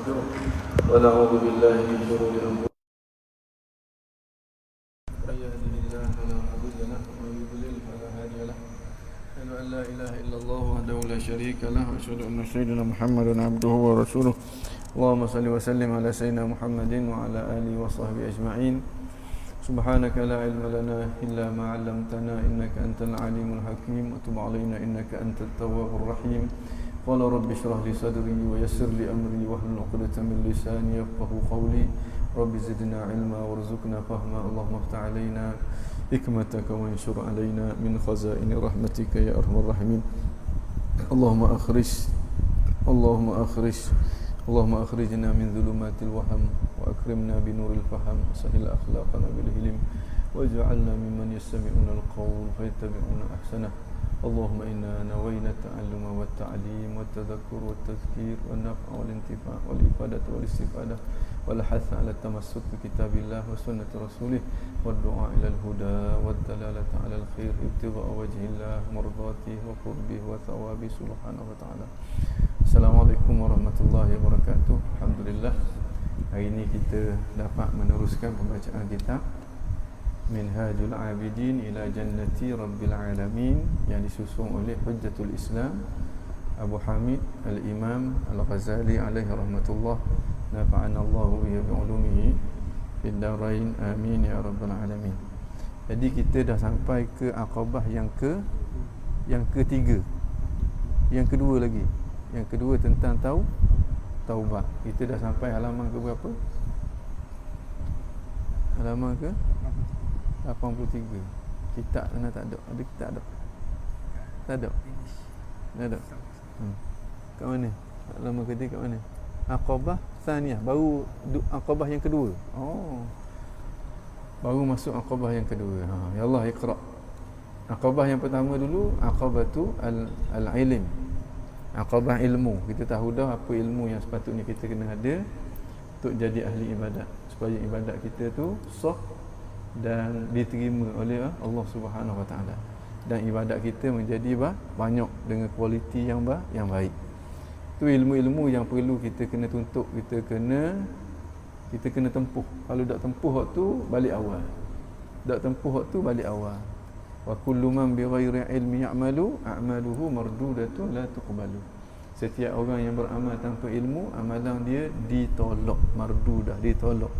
ونستغفره ونعوذ بالله من شرور أنفسنا من يهده الله فلا مضل له ومن يضلل فلا هادي له أشهد أن لا إله إلا الله وحده لا شريك له وأشهد أن سيدنا محمدا عبده ورسوله اللهم صل وسلم على سيدنا محمد وعلى آله وصحبه أجمعين سبحانك لا علم لنا إلا ما علمتنا إنك أنت العليم الحكيم وتب علينا إنك أنت التواب الرحيم قال رب اشرح لي صدري ويسر لي أمري واحلل عقدة من لساني يفقهوا قولي رب زدنا علما وارزقنا فهما اللهم افتح علينا حكمتك وانشر علينا من خزائن رحمتك يا أرحم الراحمين اللهم أخرجنا من ظلمات الوهم وأكرمنا بنور الفهم وسهل أخلاقنا بالهلم واجعلنا ممن يستمعون القول فيتبعون أحسنه اللهم إنا نوينا التعلم والتعليم والتذكر والتذكير والنفع والانتفاع والإفادة والاستفادة والحث على التمسك بكتاب الله وسنة رسوله والدعاء إلى الهدى والدلالة على الخير ابتغاء وجه الله مرضاته وقربه وثوابه سبحانه وتعالى. Assalamualaikum warahmatullahi wabarakatuh. Alhamdulillah, hari ini kita dapat meneruskan pembacaan kitab Minhajul Abidin ila Jannati Rabbil Alamin yang disusun oleh Hujjatul Islam Abu Hamid Al-Imam Al-Ghazali alaihi rahmatullah. Nafa'ana Allahu bihi bi'ulumihi fid darain amin ya rabbal alamin. Jadi kita dah sampai ke aqabah yang ketiga. Yang kedua lagi. Yang kedua tentang taubat. Kita dah sampai halaman ke berapa? Halaman ke 83. Kitab mana tak ada? Ada kitab ada? Tak ada. Tak ada. Kat mana? Halaman ketiga kat mana? Aqabah Tsaniyah. Baru aqabah yang kedua. Oh. Baru masuk aqabah yang kedua. Ya Allah, iqra. Aqabah yang pertama dulu aqabatu al-ilm. Aqabah ilmu. Kita tahu dah apa ilmu yang sepatutnya kita kena ada untuk jadi ahli ibadat, supaya ibadat kita tu sah dan diterima oleh Allah Subhanahu Wa Taala, dan ibadat kita menjadi banyak dengan kualiti yang baik. Tu ilmu-ilmu yang perlu kita kena tuntut, kita kena tempuh. Kalau tak tempuh waktu balik awal. Tak tempuh waktu balik awal. Wa kullu man bighairi ilmi ya'malu a'maluhu mardudatun la tuqbalu. Setiap orang yang beramal tanpa ilmu, amalan dia ditolak, mardudah, ditolak.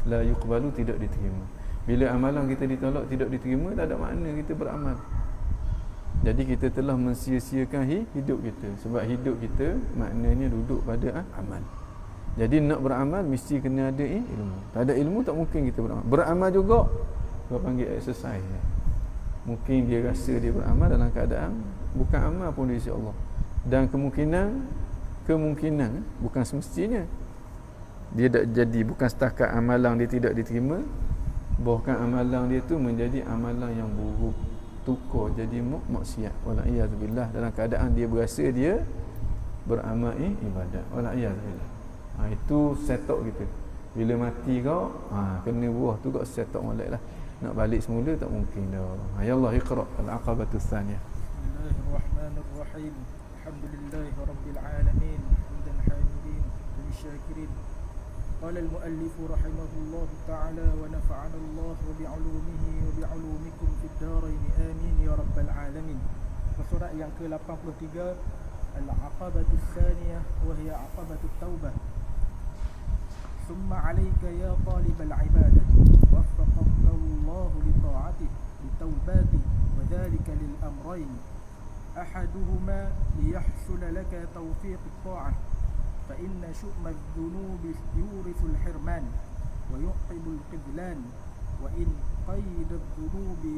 La yuqbalu, tidak diterima. Bila amalan kita ditolak, tidak diterima, tak ada makna kita beramal. Jadi kita telah mensia-siakan hidup kita. Sebab hidup kita maknanya duduk pada amal. Jadi nak beramal mesti kena ada ilmu. Tak ada ilmu tak mungkin kita beramal. Beramal juga orang panggil exercise. Mungkin dia rasa dia beramal dalam keadaan bukan amal pun di sisi Allah. Dan kemungkinan bukan semestinya dia tak jadi, bukan setakat amalan dia tidak diterima, bahkan amalan dia tu menjadi amalan yang buruk, tukar jadi maksiat. Wala'iyadzubillah, dalam keadaan dia berasa dia beramal ibadat. Wala'iyadzubillah. Itu setup kita. Bila mati kau, kena buah tu kau setup molek lah. Nak balik semula tak mungkin dah. Ya Allah, iqra al-aqabatu tsaniyah. Bismillahirrahmanirrahim. Alhamdulillahi rabbil alamin. Hamdan hamidin wa syakirin. Qala al-muallif rahimahullah ta'ala wa nafa'ana Allah bi'ulumihi wa bi'ulumikum fid darain amin ya rabbal alamin. Surah yang ke-83 al-aqabatu tsaniyah wa hiya aqabatu taubah. ثم عليك يا طالب العبادة وفقك الله لطاعته لتوباته وذلك للأمرين أحدهما ليحصل لك توفيق الطاعة فإن شؤم الذنوب يورث الحرمان ويعقب الخذلان وأن قيد الذنوب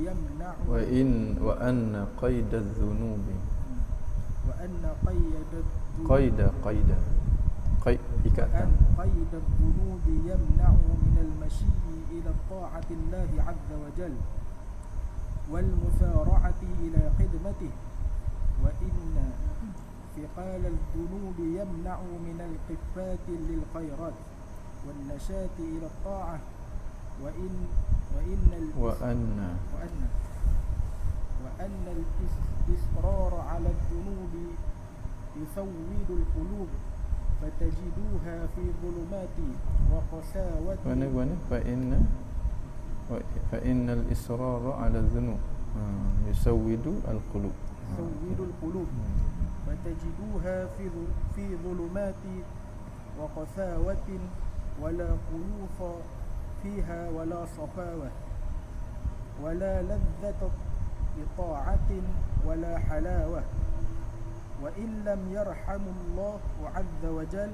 ikatan. قيد الذنوب يمنع من المشي إلى طاعة الله عز وجل والمسارعة إلى خدمته وإن ثقال الذنوب يمنع من القفات للخيرات والنشاط إلى الطاعة وأن الإصرار على الذنوب يسود القلوب فتجدوها في ظلمات وقساوة Mana fa innal israra ala dhunub yusawwidu al-qulub. تسود القلوب فتجدوها في ظلمات وقساوة ولا قلوص فيها ولا صفاوة ولا لذة بطاعة ولا حلاوة وإن لم يرحم الله عز وجل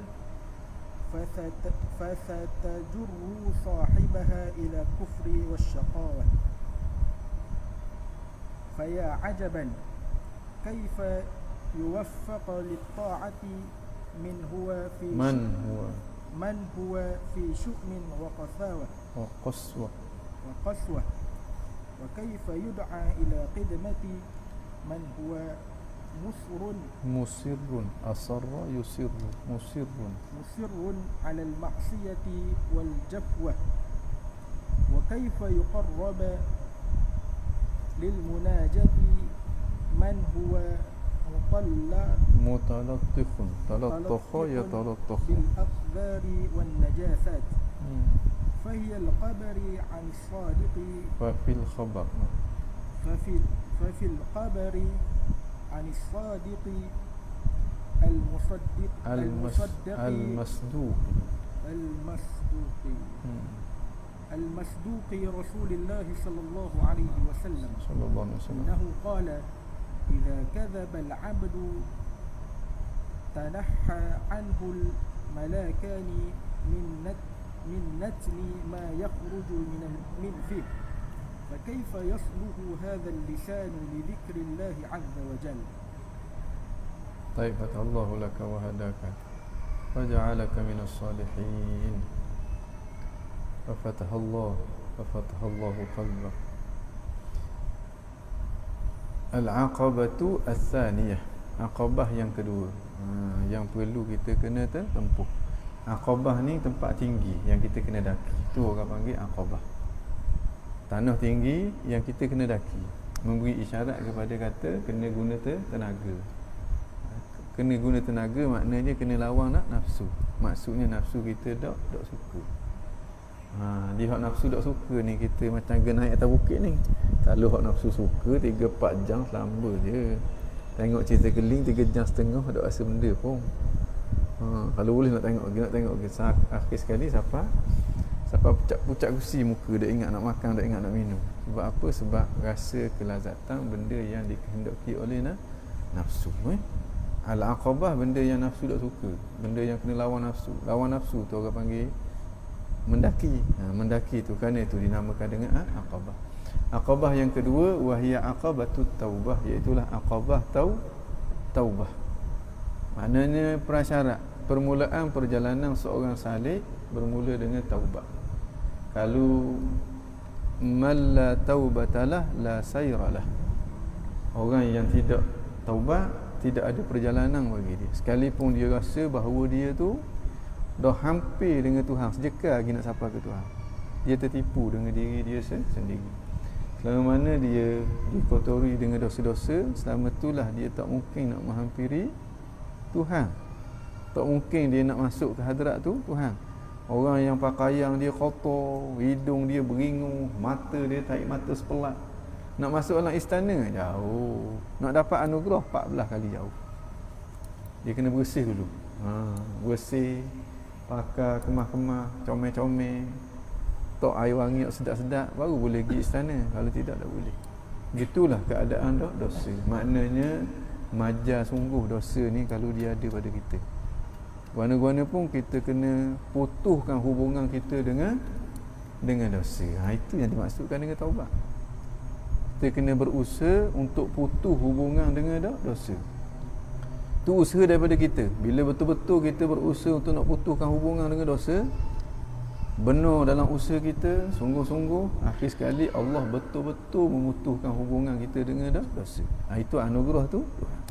فستجر صاحبها إلى الكفر والشقاوة. فيا عجبا كيف يوفق للطاعة من هو في شؤم وقسوة وكيف يدعى إلى خدمة من هو مصر على المعصية والجفوة وكيف يقرب للمناجاة من هو متلطف بالأقدار والنجاسات فهي الخبر عن الصادق ففي الخبر عن الصادق المصدوق رسول الله صلى الله عليه وسلم إنه قال إذا كذب العبد تنحى عنه الملاكان من نتن ما يخرج من فيه فكيف يصلح هذا اللسان لذكر الله عز وجل. طيب فتح الله لك وهداك وجعلك من الصالحين ففتح الله قلبك. Al-aqabatu as-saniyah, aqabah yang kedua, yang perlu kita kena tempuh. Aqabah ni tempat tinggi yang kita kena daki, tu orang panggil aqabah. Tanah tinggi yang kita kena daki, memberi isyarat kepada kata kena guna tenaga. Kena guna tenaga maknanya kena lawan nafsu. Maksudnya nafsu kita tak suka. Dia hak nafsu tak suka ni, kita macam naik atas bukit ni. Kalau hak nafsu suka 3-4 jam selamba je. Tengok cerita keling 3 jam setengah tak rasa benda pun. Kalau boleh nak tengok akhir sekali siapa pucat gusi muka, dah ingat nak makan, dah ingat nak minum. Sebab apa? Sebab rasa kelazatan benda yang dikehendaki oleh nafsu. Al-aqabah benda yang nafsu tak suka, benda yang kena lawan nafsu. Lawan nafsu tu orang panggil mendaki. Mendaki tu kerana itu dinamakan dengan aqabah. Aqabah yang kedua wahia aqabatut taubah, iaitu aqabah taubah. Maknanya prasyarat permulaan perjalanan seorang salik bermula dengan taubat. Kalau man la taubatalah la sayralah, orang yang tidak taubat tidak ada perjalanan bagi dia. Sekalipun dia rasa bahawa dia tu dah hampir dengan Tuhan, sejekal lagi nak sampai ke Tuhan, dia tertipu dengan diri dia sendiri. Selama mana dia dikotori dengan dosa-dosa, selama itulah dia tak mungkin nak menghampiri Tuhan. Tak mungkin dia nak masuk ke hadrat tu Tuhan. Orang yang pakaian dia kotor, hidung dia beringu, mata dia tarik mata sepelat, nak masuk dalam istana jauh. Nak dapat anugerah 14 kali jauh. Dia kena bersih dulu. Bersih, pakai kemah-kemah, comel-comel, tok air wangi sedap-sedap, baru boleh pergi istana. Kalau tidak, tak boleh. Gitulah keadaan dosa. Maknanya majar sungguh dosa ni kalau dia ada pada kita. Guana-guana pun kita kena putuskan hubungan kita dengan dosa. Itu yang dimaksudkan dengan taubat. Kita kena berusaha untuk putus hubungan dengan dosa. Itu usaha daripada kita. Bila betul-betul kita berusaha untuk nak putuskan hubungan dengan dosa, benar dalam usaha kita, sungguh-sungguh, akhir sekali Allah betul-betul memutuskan hubungan kita dengan dosa. Itu anugerah tu Tuhan.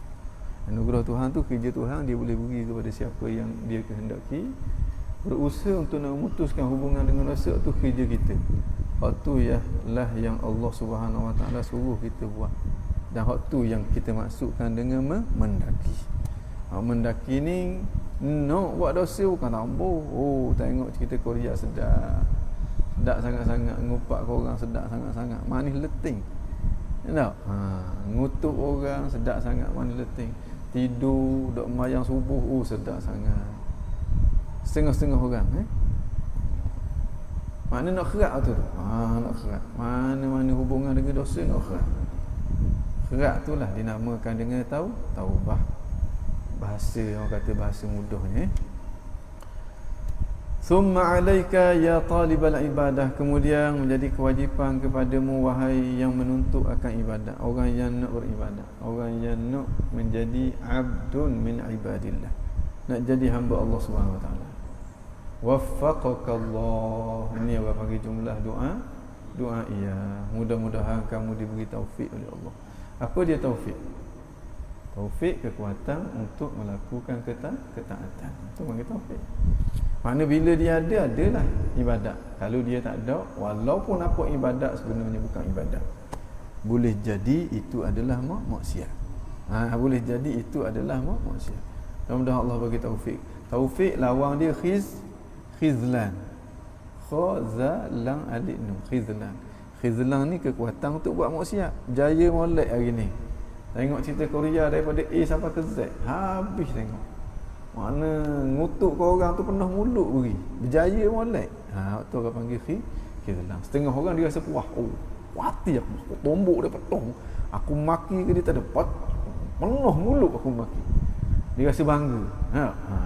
Anugerah Tuhan tu, kerja Tuhan, dia boleh beri kepada siapa yang dia kehendaki. Berusaha untuk nak memutuskan hubungan dengan dosa tu kerja kita. Hak tu ialah yang Allah Subhanahu Wa Taala suruh kita buat. Dan hak tu yang kita maksudkan dengan mendaki. Mendaki ni No, buat dosa bukan tambah. Oh, tengok cerita Korea sedap. Sedap sangat-sangat, ngupak korang sedap sangat-sangat. Manis leting. Tak? Ngutuk orang sedap sangat, manis leting. Tidur, dok mayang subuh, sedap sangat. Setengah-setengah orang, Mana nak kerak tu? Nak kerak. Mana-mana hubungan dengan dosa nak kerak. Kerak tu lah dinamakan dengan taubah. Bahasa, orang kata bahasa mudahnya. Summa alaika ya talibal ibadah. Kemudian menjadi kewajipan kepadamu wahai yang menuntut akan ibadah, orang yang nak beribadah, orang yang nak menjadi abdun min ibadillah, nak jadi hamba Allah Subhanahu wa taala. Waffaqakallah. Ini apa panggil jumlah doa iya. Mudah-mudahan kamu diberi taufik oleh Allah. Apa dia taufik? Taufik kekuatan untuk melakukan ketaatan. Itu panggil taufik. Mana bila dia ada, adalah ibadat. Kalau dia tak ada, walaupun apa ibadat sebenarnya bukan ibadat, boleh jadi itu adalah maksiat. Boleh jadi itu adalah maksiat. Mudah-mudahan Allah bagi taufik. Taufik lawang dia khizlan. Khazalan alif nun, khizlan. Khizlan ni kekuatan untuk buat maksiat. Jaya molek hari ni. Tengok cerita Korea daripada A sampai ke Z, habis tengok. Mana ngutuk kau orang tu penuh mulut beri. Berjaya molek. Tu orang panggil khizlan. Setengah orang dia rasa puas. Kuati aku tombok dia petong. Aku maki ke dia tak dapat. Penuh mulut aku maki. Dia rasa bangga.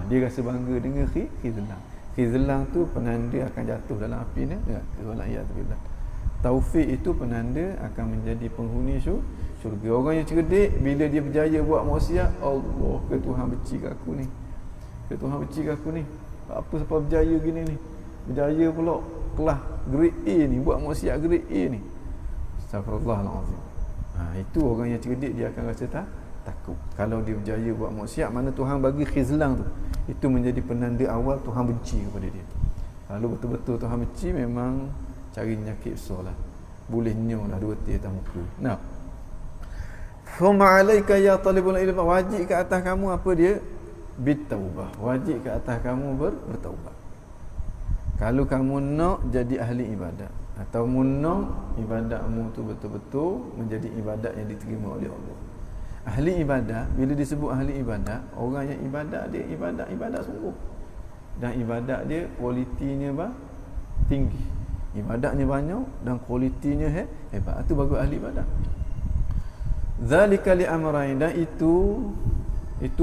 Dia rasa bangga dengan khizlan. Khizlan tu penanda akan jatuh dalam api ni. Wallahiyazubillah. Taufik itu penanda akan menjadi penghuni syurga. Orang yang cerdik bila dia berjaya buat maksiat, Allah ke Tuhan benci kat aku ni. Ke Tuhan benci kat aku ni. Apa sebab berjaya gini ni? Berjaya pula kelas grade A ni, buat maksiat grade A ni. Astagfirullahalazim. Itu orang yang cerdik, dia akan rasa takut. Kalau dia berjaya buat maksiat, mana Tuhan bagi khizlan tu, itu menjadi penanda awal Tuhan benci kepada dia. Kalau betul-betul Tuhan benci, memang cari nyakit besar lah. Boleh nyoh lah dua tiap muka. Nah. Thumma alaika ya talibul ilm, wajib ke atas kamu apa dia? Bitaubah. Wajib ke atas kamu bertaubat. Kalau kamu nak jadi ahli ibadat, atau nak ibadatmu tu betul-betul menjadi ibadat yang diterima oleh Allah. Ahli ibadat, bila disebut ahli ibadat, orang yang ibadat dia ibadat sungguh. Dan ibadat dia kualitinya tinggi. Ibadatnya banyak dan kualitinya hebat. Itu bagus ahli ibadat. Zalika li amrayn, dan itu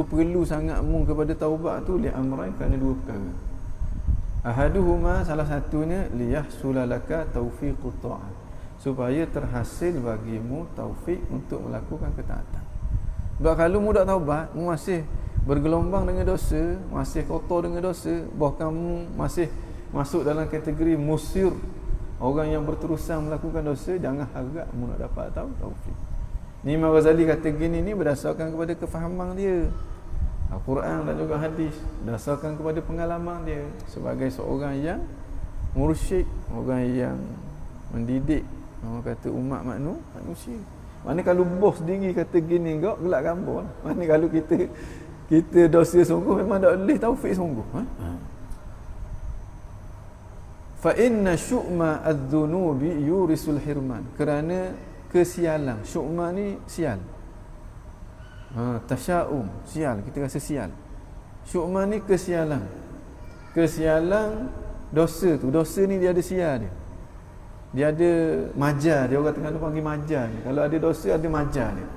perlu sangat mu kepada taubat tu li amrayn, kerana dua perkara. Ahaduhuma, salah satunya liyahsula laka taufiqut ta'at, supaya terhasil bagimu taufik untuk melakukan ketaatan. Sebab kalau mu tak taubat, mu masih bergelombang dengan dosa, masih kotor dengan dosa, bahkan mu masih masuk dalam kategori musir, orang yang berterusan melakukan dosa, jangan harap mu nak dapat taufik. Ni Imam Ghazali kata gini ni berdasarkan kepada kefahaman dia Al-Quran dan juga hadis, berdasarkan kepada pengalaman dia sebagai seorang yang mursyid, orang yang mendidik, orang kata umat manusia. Mana kalau bos sendiri kata gini enggak, gelak gambar. Mana kalau kita dosa sungguh, memang tak boleh taufik sungguh. Fa inna syu'ma adz-dzunubi yurisul hirman, kerana kesialan. Syu'ma ni sial. Tasya'um, sial, kita rasa sial. Syu'ma ni kesialan. Kesialan dosa tu. Dosa ni dia ada sial dia. Dia ada majar dia, orang tengah tu panggil majar dia. Kalau ada dosa ada majar dia.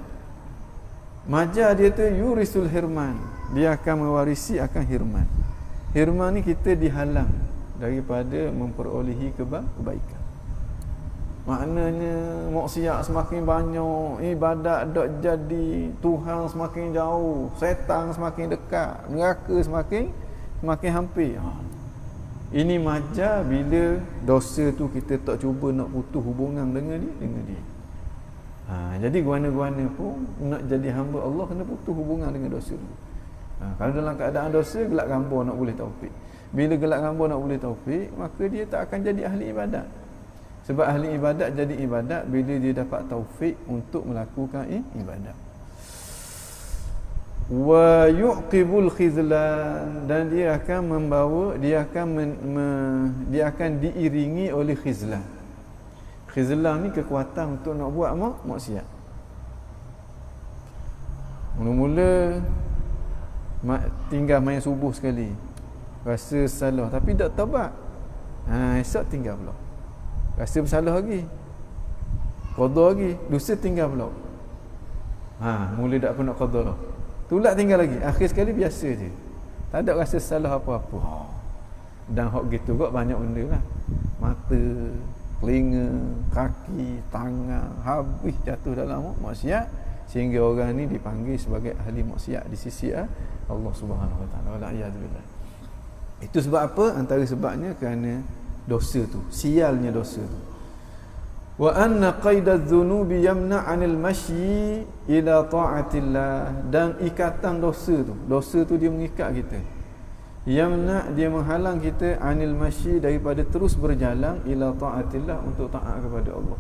Majar dia tu yurisul hirman, dia akan mewarisi akan hirman. Hirman ni kita dihalang daripada memperolehi kebaikan. Maknanya maksiat semakin banyak, ibadat tak jadi, Tuhan semakin jauh, setan semakin dekat, neraka semakin hampir. Ini majar bila dosa tu kita tak cuba nak putus hubungan dengan dia. Jadi guana-guana pun nak jadi hamba Allah kena putus hubungan dengan dosa tu. Kalau dalam keadaan dosa, gelak gambar nak boleh taufik. Bila gelak gambar nak boleh taufik, maka dia tak akan jadi ahli ibadat. Sebab ahli ibadat jadi ibadat bila dia dapat taufik untuk melakukan ibadat. wa yuqibul khizlan, dan dia akan membawa, dia akan diiringi oleh khizlan. Khizlan ni kekuatan untuk nak buat maksiat. Mula-mula tinggal main subuh sekali, rasa salah tapi tak taubat, esok tinggal pula, rasa bersalah lagi, qada lagi, dosa tinggal pula, mula tak pun nak qada lah, tulak tinggal lagi, akhir sekali biasa je, tak ada rasa salah apa-apa. Dan hak gitu kok banyak benda lah, mata, telinga, kaki, tangan, habis jatuh dalam maksiat, sehingga orang ni dipanggil sebagai ahli maksiat di sisi Allah Subhanahu Wa Taala. Wa'iyadzubillah. Itu sebab apa? Antara sebabnya kerana dosa tu, sialnya dosa tu. Wa anna qaidadz dzunubi yamna 'anil masyi ila ta'atillah, dan ikatan dosa tu dia mengikat kita. Yamna, dia menghalang kita, 'anil masyi, daripada terus berjalan, ila ta'atillah, untuk taat kepada Allah.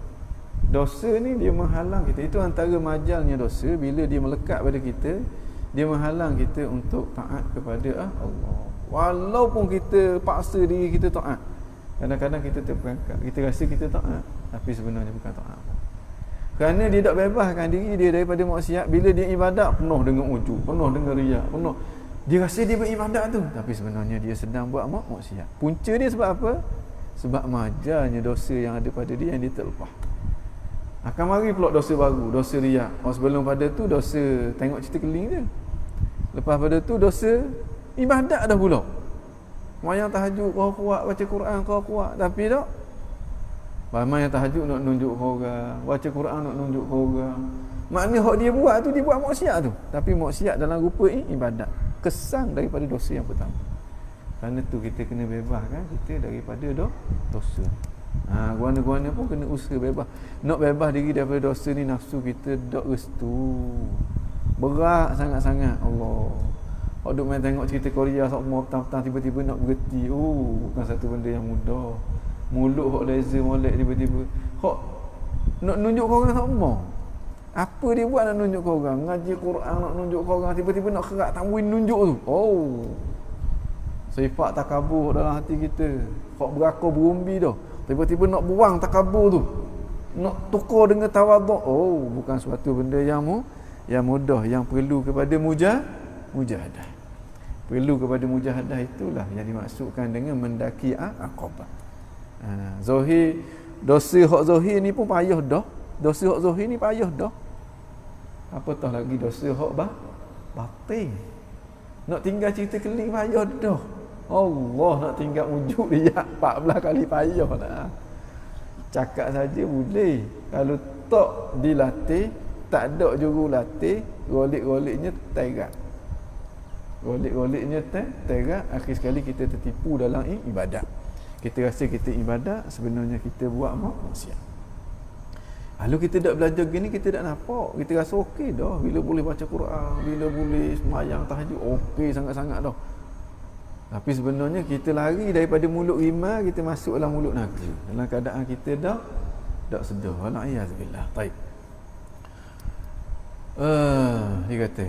Dosa ni dia menghalang kita. Itu antara majalnya dosa, bila dia melekat pada kita, dia menghalang kita untuk taat kepada Allah. Walaupun kita paksa diri kita taat, kadang-kadang kita terperangkap, kita rasa kita taat, tapi sebenarnya bukan taat. Kerana dia tak bebaskan diri dia daripada maksiat. Bila dia ibadat penuh dengan ujub, penuh dengan riak, penuh, dia rasa dia beribadat tu, tapi sebenarnya dia sedang buat maksiat. Punca dia sebab apa? Sebab majalnya dosa yang ada pada dia yang dia tak lepas. Akan mari pula dosa baru, dosa riak. Sebelum pada tu dosa tengok cerita keling dia. Lepas pada tu dosa ibadat dah pula. Mayang tahajud kau kuat, baca Quran kau kuat, tapi tak. Mayang tahajud nak nunjuk kau orang, baca Quran nak nunjuk kau orang. Maknanya hak dia buat tu, dia buat maksiat tu. Tapi maksiat dalam rupa ibadat. Kesan daripada dosa yang pertama. Kerana tu kita kena bebaskan kita daripada dosa. Guana-guana pun kena usaha bebas. Nak bebas diri daripada dosa ni, nafsu kita tak restu. Berat sangat-sangat. Allah. Hak duk main tengok cerita Korea semua petang-petang tiba-tiba nak berhenti. Bukan satu benda yang mudah. Mulut hak laser molek tiba-tiba. Hak nak nunjuk kau orang sama. Apa dia buat nak nunjuk kau orang? Ngaji Quran nak nunjuk kau orang, tiba-tiba nak kerak tanwin nunjuk tu. Sifat takabur dalam hati kita. Hak berakor berumbi dah. Tiba-tiba nak buang takabur tu, nak tukar dengan tawaduk. Bukan suatu benda yang mudah, yang perlu kepada mujahadah. Perlu kepada mujahadah, itulah yang dimaksudkan dengan mendaki aqabah. Zahir, dosa hak zahir ni pun payah dah. Dosa hak zahir ni payah dah. Apatah lagi dosa hak batin. Nak tinggal cerita keling payah dah. Allah, nak tinggal wujud dia 14 kali payah dah. Cakap saja boleh. Kalau tak dilatih, tak ada juru latih, golik-goliknya terak. Golik-goliknya terak, akhir sekali kita tertipu dalam ibadat. Kita rasa kita ibadat, sebenarnya kita buat maksiat. Kalau kita tak belajar gini, kita tak nampak. Kita rasa okey dah. Bila boleh baca Quran, bila boleh semayang tahajud, okey sangat-sangat dah. Tapi sebenarnya kita lari daripada mulut rimah, kita masuk dalam mulut naga. Dalam keadaan kita tak sedar. Wa'iyadzubillah. Baik. Dia kata,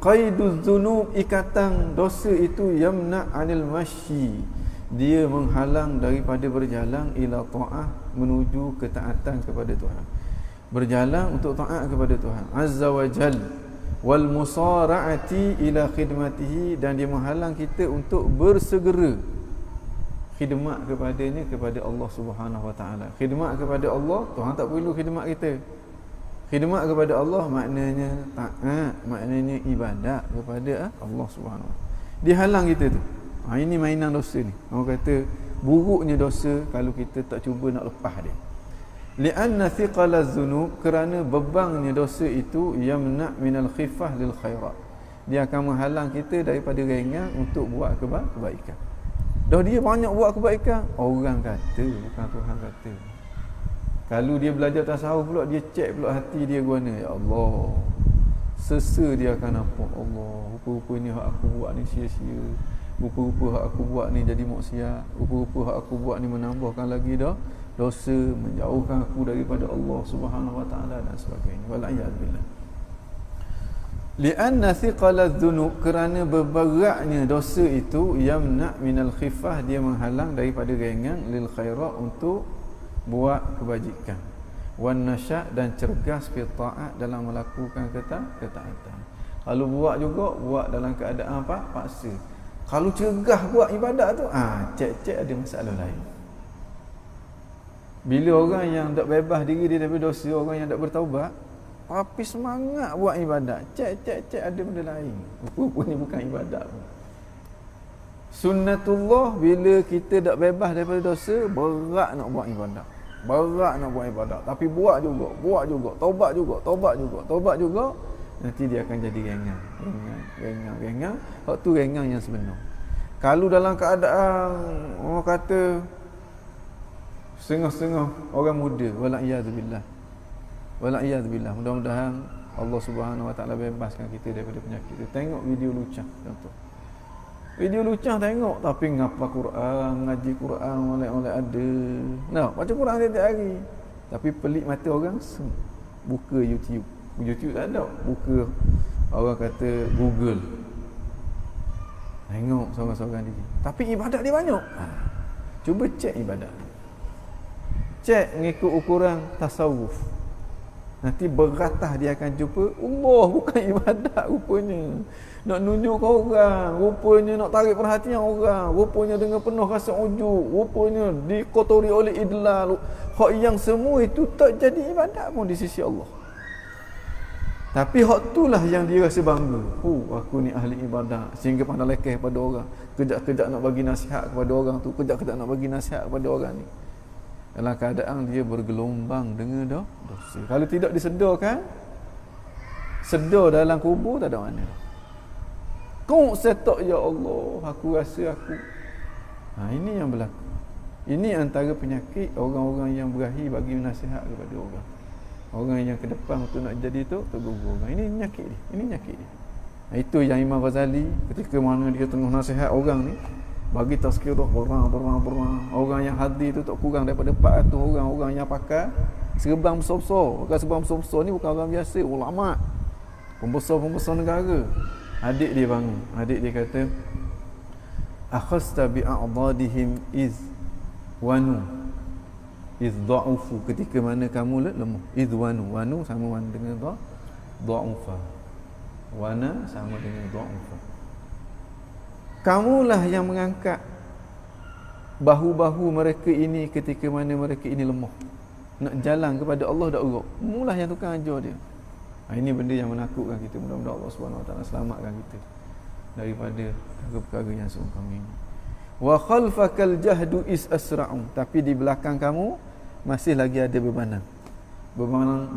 qaiduz dzunub, ikatan dosa itu, yamna 'anil masyi, dia menghalang daripada berjalan, ila ta'ah, menuju ketaatan kepada Tuhan. Berjalan untuk taat kepada Tuhan Azza wa Jal, wal musara'ati ila khidmatihi, dan dia menghalang kita untuk bersegera khidmat kepadanya, kepada Allah Subhanahu Wa Taala. Khidmat kepada Allah, Tuhan tak perlu khidmat kita. Khidmat kepada Allah maknanya taat, maknanya ibadat kepada Allah Subhanahu Wa Taala. Dia halang kita tu. Ini mainan dosa ni. Orang kata buruknya dosa kalau kita tak cuba nak lepas dia. Li'anna thiqala dzunub, kerana bebannya dosa itu, yamna' minal khifah lil khairat, dia akan menghalang kita daripada ringan untuk buat kebaikan. Dah dia banyak buat kebaikan, orang kata, bukan Tuhan kata. Kalau dia belajar tasawuf pula, dia cek pula hati dia guana, ya Allah, sesa dia akan nampak, Allah, rupa-rupanya hak aku buat ni sia-sia, rupa-rupa hak aku buat ni jadi maksiat, rupa-rupa hak aku buat ni menambahkan lagi dah dosa, menjauhkan aku daripada Allah Subhanahu Wa Taala dan sebagainya. Wal'iyadzubillah. Li'anna thiqala dzunub, kerana berberatnya dosa itu, yamna minal khifah, dia menghalang daripada ringan, lil khairat, untuk buat kebajikan, wan nasya', dan cergas fi ta'at, dalam melakukan ketaatan. Kalau buat juga buat dalam keadaan apa? Paksa. Kalau cergah buat ibadat tu, cek-cek ada masalah lain. Bila orang yang tak bebas diri dia daripada dosa, orang yang tak bertaubat, tapi semangat buat ibadat, cek ada benda lain. Rupanya bukan ibadat pun. Sunnatullah, bila kita tak bebas daripada dosa, berat nak buat ibadat. Tapi buat juga, taubat juga, nanti dia akan jadi ringan. Hak tu ringan yang sebenar. Kalau dalam keadaan orang kata setengah-setengah orang muda, wala'iyadzubillah, mudah-mudahan Allah Subhanahu Wa Taala bebaskan kita daripada penyakit itu. Tengok video lucah contoh. Video lucah tengok, tapi ngapa Quran, ngaji Quran, molek-molek ada. Baca Quran tiap hari. Tapi pelik mata orang, buka YouTube tak ada. Buka orang kata Google. Tengok seorang-seorang diri. Tapi ibadat dia banyak. Cuba cek ibadat. Cek mengikut ukuran tasawuf. Nanti beratah dia akan jumpa Allah bukan ibadat rupanya. Nak nunjuk ke orang, rupanya nak tarik perhatian orang, rupanya dengan penuh rasa ujub, rupanya dikotori oleh idlal. Hak yang semua itu tak jadi ibadat pun di sisi Allah. Tapi hak itulah yang dia rasa bangga. Aku ni ahli ibadat, sehingga pandai lekeh pada orang. Kejap-kejap nak bagi nasihat kepada orang tu, kejap-kejap nak bagi nasihat kepada orang ni. Dalam keadaan dia bergelombang dengan dosa. Kalau tidak disedarkan, sedar dalam kubur tak ada mana. Kau setok, ya Allah, aku rasa aku. Ini yang berlaku. Ini antara penyakit orang-orang yang berahi bagi nasihat kepada orang. Orang yang ke depan untuk nak jadi tu tergugur. Ini penyakit dia. Itu yang Imam Ghazali ketika mana dia tengah nasihat orang ni, bagi tazkirah berang. Orang yang hadir tu tak kurang daripada 400 orang. Orang yang pakai serban besar-besar. Pakai serban besar ni bukan orang biasa, ulama, pembesar negara. Adik dia bangun. Adik dia kata, akhasta bi'a'dadihim iz wanu iz da'ufu, ketika mana kamu lemah. Iz wanu sama dengan da'ufa. Wana sama dengan da'ufa. Kamulah yang mengangkat bahu-bahu mereka ini ketika mana mereka ini lemah. Nak jalan kepada Allah tak urut. Mulah yang tukang ajar dia. Ini benda yang menakutkan kita. Mudah-mudahan Allah Subhanahu Wa Taala selamatkan kita daripada perkara-perkara yang seumpama ini. Wa khalfakal jahdu is asra'u, tapi di belakang kamu masih lagi ada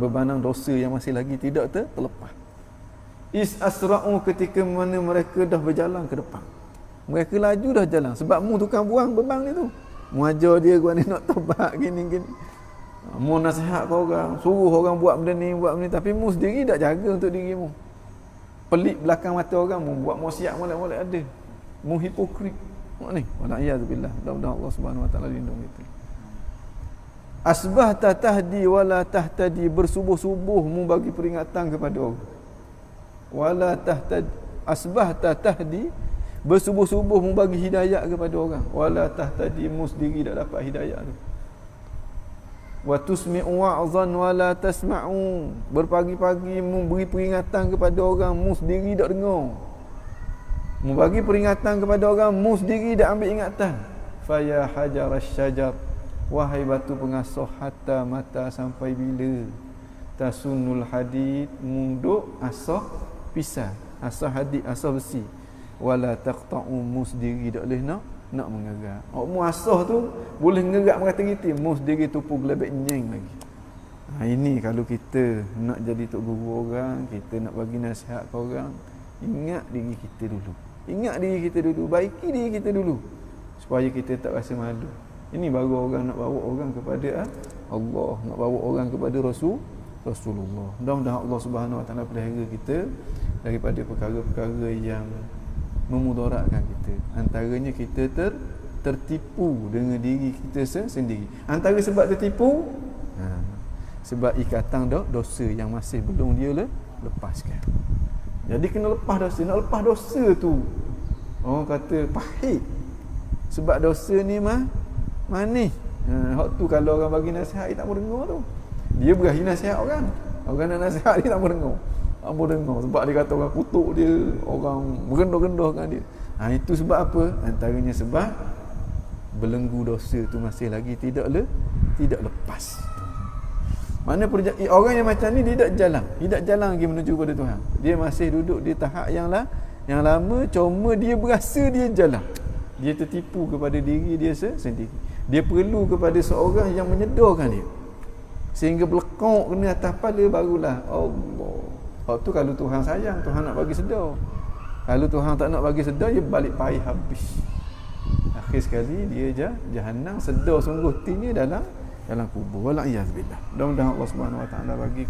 bebanang dosa yang masih lagi tidak terlepas. Is asra'u, ketika mana mereka dah berjalan ke depan. Mereka laju dah jalan. Sebab mu tukang buang beban ni tu. Mu ajar dia gua ni nak tobat gini. Mu nasihat ke orang, suruh orang buat benda ni, tapi mu sendiri tak jaga untuk diri mu. Pelik belakang mata orang, mu buat maksiat molek-molek ada. Mu hipokrit. Ni, wala'iyadzubillah. Mudah-mudahan Allah Subhanahu Wa Taala lindung kita. Asbahta tahdi wala tahtadi, bersubuh-subuh mu bagi peringatan kepada orang. Wala tahtadi, asbahta tahdi, bersubuh-subuh mu bagi hidayah kepada orang. Wala tahtadi, mu sendiri tak dapat hidayah tu. Wa tusmi'u wa'zan wala tasma'u, berpagi-pagi mu beri peringatan kepada orang, mu sendiri tak dengar. Mu bagi peringatan kepada orang, mu sendiri tak ambil ingatan. Fa ya hajar asy-syajar, wahai batu pengasuh, hatta mata, sampai bila? Tasunul hadid, munduk asah pisah, asah hadid, asah besi. Wala taqta'u, mu sendiri tak boleh nak mengerak. Mu asah tu boleh mengerak merata-rata, mu sendiri tupu gelabek nyeng lagi. Ini kalau kita nak jadi tok guru orang, kita nak bagi nasihat ke orang, ingat diri kita dulu, baiki diri kita dulu, supaya kita tak rasa malu. Ini baru orang nak bawa orang kepada Allah, nak bawa orang kepada Rasulullah. Mudah-mudahan Allah Subhanahu Wa Taala pelihara kita daripada perkara-perkara yang memudaratkan kita. Antaranya kita tertipu dengan diri kita sendiri. Antara sebab tertipu, sebab ikatan dosa yang masih belum dia lepaskan. Jadi kena lepas dosa. Nak lepas dosa tu, orang kata pahit. Sebab dosa ni manis. Hak tu kalau orang bagi nasihat, dia tak mau dengar tu. Dia berahi nasihat orang. Orang nak nasihat dia tak mau dengar. Tak mau dengar sebab dia kata orang kutuk dia, orang merendah-rendahkan dia. Itu sebab apa? Antaranya sebab belenggu dosa tu masih lagi tidak lepas. Mana orang yang macam ni dia tidak jalan lagi menuju kepada Tuhan. Dia masih duduk di tahap yang lama, cuma dia berasa dia jalan. Dia tertipu kepada diri dia sendiri. Dia perlu kepada seorang yang menyedarkan dia. Sehingga belekok kena atas kepala barulah Allah. Waktu kalau Tuhan sayang, Tuhan nak bagi sedar. Kalau Tuhan tak nak bagi sedar, dia balik payah habis. Akhir sekali dia jahanam, sedar sungguh tinya dalam kubur. Wala iyazbillah. Mudah-mudahan Allah Subhanahu Wa Taala bagi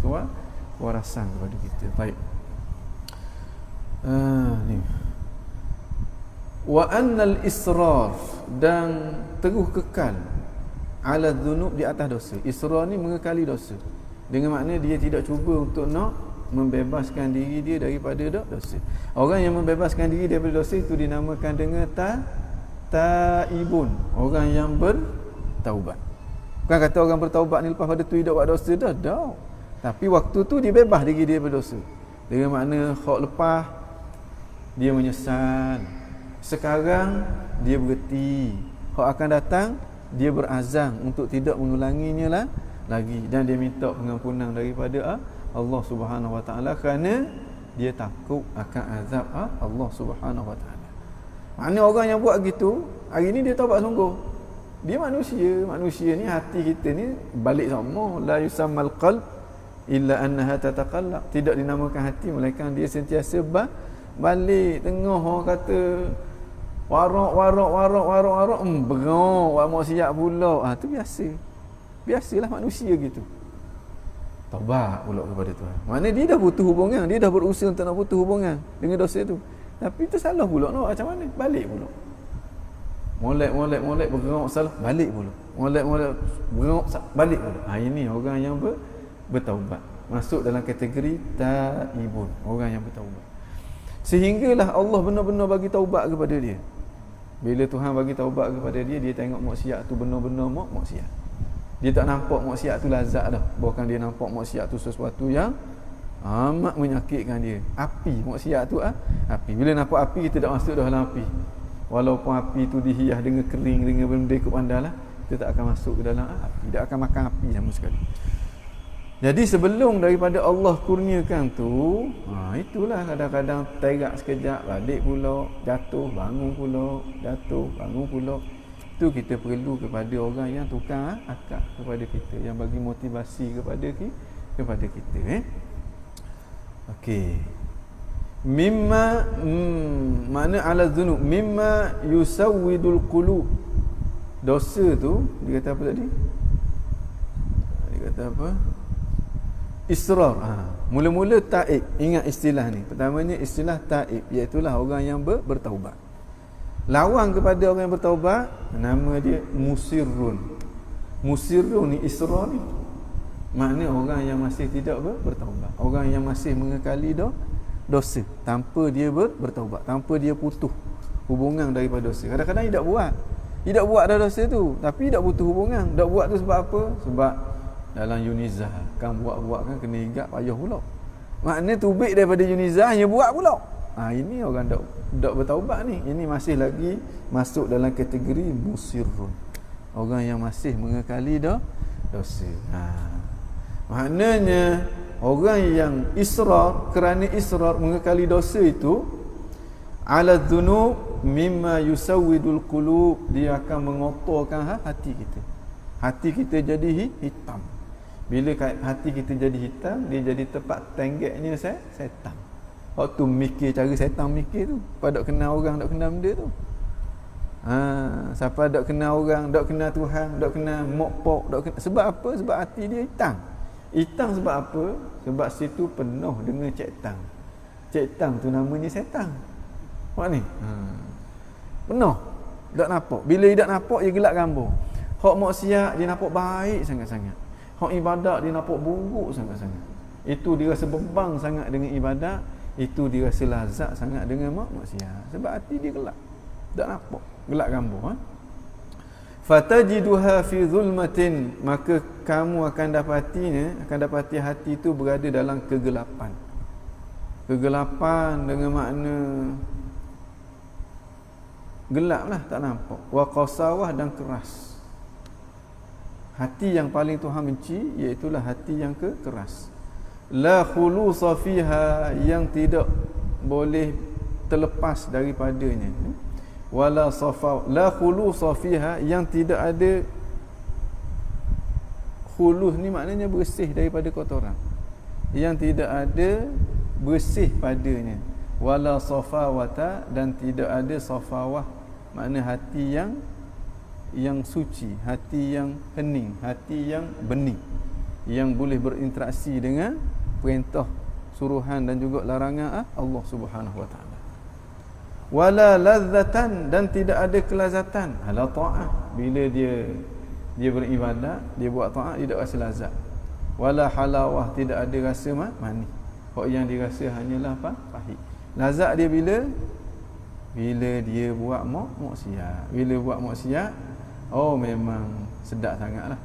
kewarasan kepada kita. Baik. Ni. Wa annal israr, dan teguh kekal ala dzunub, di atas dosa. Israr ni mengekali dosa. Dengan makna dia tidak cuba untuk nak membebaskan diri dia daripada dosa. Orang yang membebaskan diri daripada dosa itu dinamakan dengan taibun, orang yang bertaubat. Bukan kata orang bertaubat ni lepas pada tu tidak buat dosa dah. Tapi waktu tu dia bebas diri dia daripada dosa. Dengan makna hak lepas dia menyesal. Sekarang dia berhenti. Hak akan datang dia berazam untuk tidak mengulanginya lagi, dan dia minta pengampunan daripada Allah Subhanahu Wa Taala kerana dia takut akan azab Allah Subhanahu Wa Taala. Mana orang yang buat gitu, hari ni dia taubat sungguh. Dia manusia ni, hati kita ni balik sama. La yusammal qalb illa annaha tataqallab. Tidak dinamakan hati melainkan dia sentiasa balik. Tengah orang kata warak berok buat maksiat pula. Tu biasalah manusia gitu. Taubat pula kepada Tuhan. Maknanya dia dah putus hubungan, dia dah berusaha untuk nak putus hubungan dengan dosa tu. Tapi tu salah pula, nak macam mana? Balik pula. Molek bergerak salah, balik pula. Molek bergerak balik pula. Ini orang yang bertaubat. Masuk dalam kategori taibun, orang yang bertaubat. Sehinggalah Allah benar-benar bagi taubat kepada dia. Bila Tuhan bagi taubat kepada dia, dia tengok maksiat tu benar-benar maksiat. Dia tak nampak maksiat tu lazat dah. Bahkan dia nampak maksiat tu sesuatu yang amat menyakitkan dia. Api, maksiat tu api. Bila nampak api, kita tak masuk dalam api. Walaupun api tu dihias dengan kering, dengan benda ikut pandai lah, kita tak akan masuk ke dalam api. Tidak akan makan api sama sekali. Jadi sebelum daripada Allah kurniakan tu, itulah kadang-kadang terak sekejap, balik pula, jatuh, bangun pula, jatuh, bangun pula. Itu kita perlu kepada orang yang tukar akal kepada kita, yang bagi motivasi kepada kita. Okey. Mimma makna ala dzunub, mimma yusawwidul qulub. Dosa tu dia kata apa tadi? Dia kata apa? Israr. Mula-mula taib. Ingat istilah ni. Pertamanya istilah taib, iaitu orang yang bertaubat. Lawan kepada orang yang bertaubat, nama dia musirrun. Musirrun ni israr ni. Makna orang yang masih tidak bertaubat. Orang yang masih mengekali dosa tanpa dia bertaubat, tanpa dia putus hubungan daripada dosa. Kadang-kadang tidak buat dah dosa tu, tapi tidak putus hubungan. Tak buat tu sebab apa? Sebab dalam Yunizah kan buat kan kena ingat payah pula. Makna tubik daripada Yunizah dia buat pula. Ini orang tak bertaubat ni. Ini masih lagi masuk dalam kategori musirrun. Orang yang masih mengekali dosa. Maknanya orang yang israr, kerana israr mengekali dosa itu, ala dzunub mimma yusawwidul qulub, dia akan mengotorkan hati kita. Hati kita jadi hitam. Bila hati kita jadi hitam, dia jadi tempat tenggeknya setan. Waktu mikir cara setan mikir tu, pada kenal orang, tak kenal benda tu. Siapa tak kenal orang, tak kenal Tuhan, tak kenal mokpok, sebab apa? Sebab hati dia hitam. Hitam sebab apa? Sebab situ penuh dengan cektang. Cektang tu namanya setan. Nampak ni? Penuh. Tak nampak. Bila dia tak nampak, dia gelap gambar. Hak maksiat dia nampak baik sangat-sangat. Hak ibadat dia nampak buruk sangat-sangat. Itu dia rasa beban sangat dengan ibadat. itu dia rasa lazat sangat dengan maksiat sebab hati dia gelap, tak nampak, gelap gambar. Fatajiduha fi zulmatin, maka kamu akan dapati hati itu berada dalam kegelapan. Kegelapan dengan makna gelaplah, tak nampak. Wa qasawah, dan keras. Hati yang paling Tuhan benci iaitulah hati yang keras. La khulusa fiha, yang tidak boleh terlepas daripadanya. Wala safa, la khulusa fiha, yang tidak ada khulus ni maknanya bersih daripada kotoran, yang tidak ada bersih padanya. Wala safawata, dan tidak ada safawah, makna hati yang suci, hati yang hening, hati yang bening, yang boleh berinteraksi dengan perintah, suruhan dan juga larangan Allah Subhanahu wa taala. Wala ladzatan, dan tidak ada kelazatan ala taat, bila dia beribadat, dia buat taat, dia tak rasa lazat. Wala halawah, tidak ada rasa manis. Hak yang dirasa hanyalah pahit. Lazat dia bila dia buat maksiat. Bila buat maksiat, oh memang sedap sangatlah,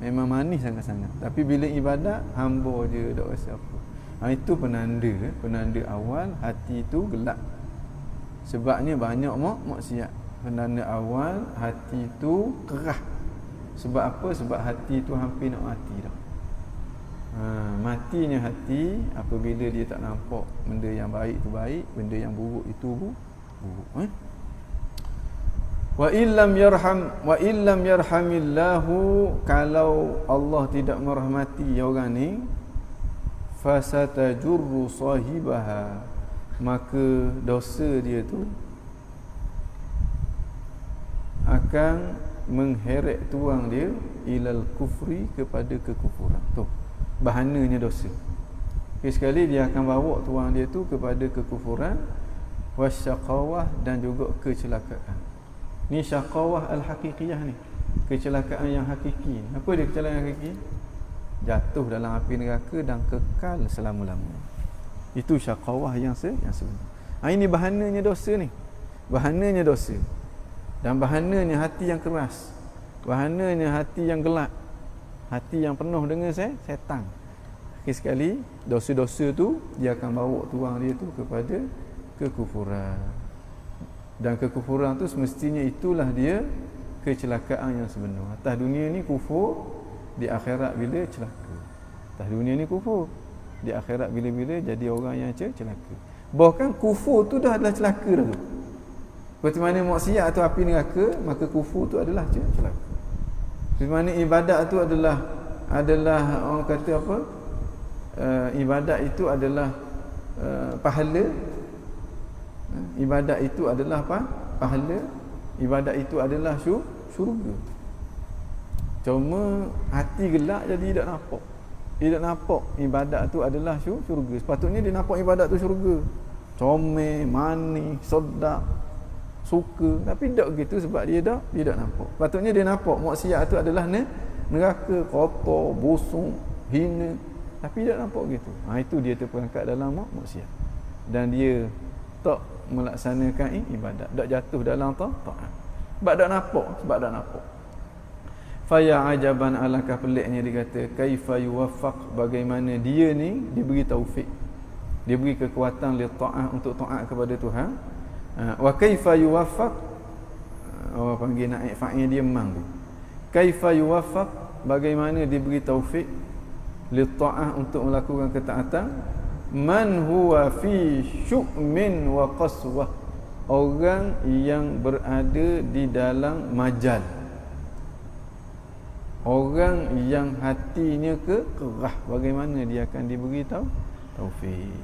memang manis sangat-sangat. Tapi bila ibadat, hamba je tak rasa apa. Itu penanda awal hati itu gelap. Sebabnya banyak maksiat. Penanda awal hati itu kerah. Sebab apa? Sebab hati itu hampir nak mati dah. Matinya hati apabila dia tak nampak benda yang baik itu baik, benda yang buruk itu buruk. Wa illam yarhamillahu, kalau Allah tidak merahmati orang ni, fasatajurru sahibaha, maka dosa dia tu akan mengheret tuang dia ilal kufri, kepada kekufuran. Tu bahananya dosa. Sekali dia akan bawa tuang dia tu kepada kekufuran, wasyaqawah, dan juga kecelakaan. Ni syaqawah al-haqiqiyah ni, kecelakaan yang hakiki. Apa dia kecelakaan yang hakiki? Jatuh dalam api neraka dan kekal selama-lamanya. Itu syaqawah yang sebenar. Ini bahananya dosa ni. Bahananya dosa. Dan bahananya hati yang keras. Bahananya hati yang gelap. Hati yang penuh dengan setan. Sekali dosa-dosa tu dia akan bawa tuang dia tu kepada kekufuran. Dan kekufuran tu semestinya itulah dia kecelakaan yang sebenar. Atas dunia ni kufur, di akhirat bila celaka. Atas dunia ni kufur, di akhirat bila-bila jadi orang yang celaka. Bahkan kufur tu dah adalah celaka dah tu. Seperti mana maksiat tu api neraka, maka kufur tu adalah celaka. Seperti mana ibadat tu adalah orang kata apa? Ibadat itu adalah pahala. Ibadat itu adalah apa? Pahala. Ibadat itu adalah syurga. Cuma hati gelap jadi tak nampak. Dia tak nampak ibadat tu adalah syurga. Sepatutnya dia nampak ibadat tu syurga. Comel, manis, sedap, suka. Tapi tak begitu sebab dia tak nampak. Sepatutnya dia nampak maksiat tu adalah neraka, kotor, busuk, hina. Tapi dia tak nampak begitu. Itu dia terperangkap dalam maksiat. Dan dia tak melaksanakan ibadat, tak jatuh dalam taat. Sebab tak nampak. Faya ajaban, alangkah peliknya, dia kata kaifa yuwaffaq, bagaimana dia ni diberi taufik, diberi kekuatan li taat, untuk taat kepada Tuhan. Wa kaifa yuwaffaq, orang panggil naik fa'il dia memang tu. Kaifa yuwaffaq, bagaimana diberi taufik li taat, untuk melakukan ketaatan. Man huwa fi syu'min wa qaswah, orang yang berada di dalam majal, orang yang hatinya kerah, bagaimana dia akan diberi taufik.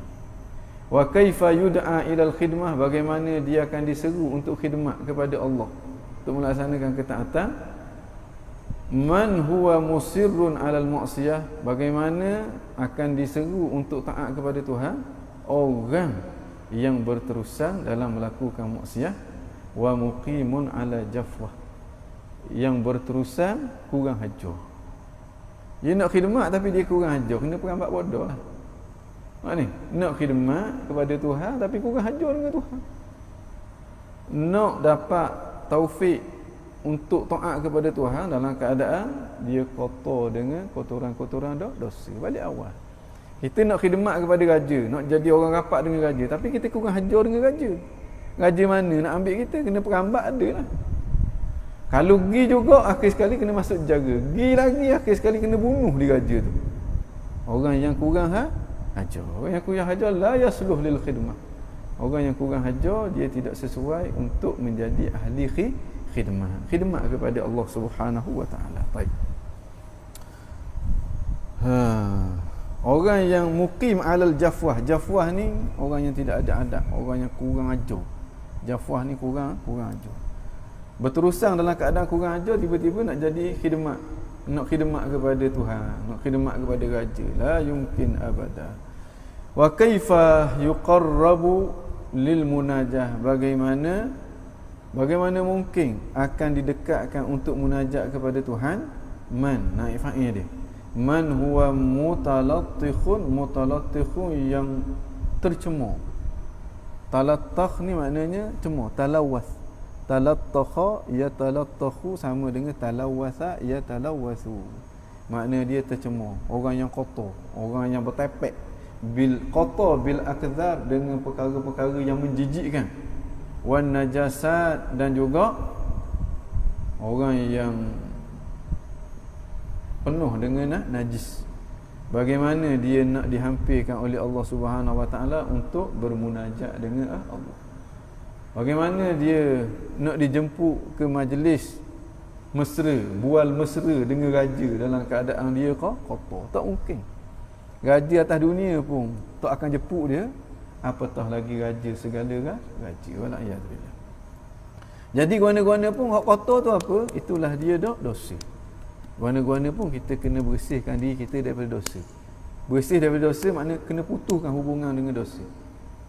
Wa kaifa yud'a ilal khidmah, bagaimana dia akan diseru untuk khidmat kepada Allah, untuk melaksanakan ketaatan. Man huwa musirrun alal maksiyah, bagaimana akan diseru untuk taat kepada Tuhan, orang yang berterusan dalam melakukan maksiat. Wa muqimun ala jafwah, yang berterusan kurang hajar. Dia nak khidmat tapi dia kurang hajar, kena perambat bodoh lah. Ni, nak khidmat kepada Tuhan tapi kurang hajar dengan Tuhan. Nak dapat taufik untuk taat kepada Tuhan dalam keadaan dia kotor dengan kotoran-kotoran dosa. Balik awal. Kita nak khidmat kepada raja, nak jadi orang rapat dengan raja, tapi kita kurang hajar dengan raja. Raja mana nak ambil kita, kena perambat ada lah. Kalau pergi juga akhir sekali kena masuk penjara. Pergi lagi akhir sekali kena bunuh di raja tu. Orang yang kurang hajar. Orang yang kurang hajar la yasluh lil khidmah. Orang yang kurang hajar dia tidak sesuai untuk menjadi ahli khidmat kepada Allah Subhanahu wa taala. Baik. Orang yang muqim alal jafwah. Jafwah ni orang yang tidak ada adab, orang yang kurang ajar. Jafwah ni kurang ajar. Berterusan dalam keadaan kurang ajar, tiba-tiba nak jadi khidmat. Nak khidmat kepada Tuhan, nak khidmat kepada raja. La yumkin abada. Wa kaifa yuqarrabu lil munajah. Bagaimana mungkin akan didekatkan untuk munajat kepada Tuhan? Man, naik fa'il dia. Man huwa mutalattikhun yang tercemur. Talattakh ni maknanya cemur, talawwas. Talattakha yatalattakhu sama dengan talawwasa yatalawwasu. Makna dia tercemur, orang yang kotor, orang yang bertepek bil kotor bil akdzar dengan perkara-perkara yang menjijikkan. Wan najasat dan juga orang yang penuh dengan najis. Bagaimana dia nak dihampirkan oleh Allah Subhanahu wa taala untuk bermunajat dengan Allah? Bagaimana dia nak dijemput ke majlis mesra, bual mesra dengan raja dalam keadaan dia kotor? Tak mungkin. Raja atas dunia pun tak akan jemput dia, apatah lagi raja segala raja. Wala'iyadzubillah. Jadi guana-guana pun hak kotor tu apa? Itulah dia dosa. Guana-guana pun kita kena bersihkan diri kita daripada dosa. Bersih daripada dosa makna kena putuskan hubungan dengan dosa.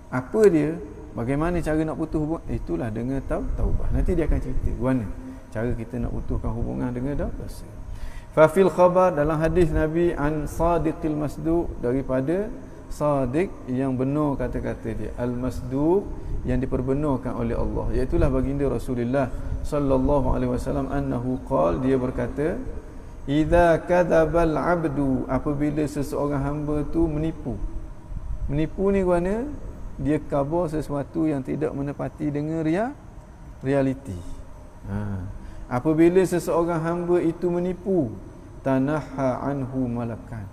Apa dia? Bagaimana cara nak putus hubungan? Itulah dengan taubah. Nanti dia akan cerita guana cara kita nak putuskan hubungan dengan dosa. Fa fil khabar, dalam hadis Nabi an sadiqil masduq, daripada sadiq yang benar kata-kata dia, al masduq yang diperbenarkan oleh Allah, iaitu baginda Rasulullah sallallahu alaihi wasallam, annahu qala, dia berkata, idza kadzabal abdu, apabila seseorang hamba tu menipu. Menipu ni guana dia khabar sesuatu yang tidak menepati dengan realiti. Apabila seseorang hamba itu menipu, tanaha anhu malakan,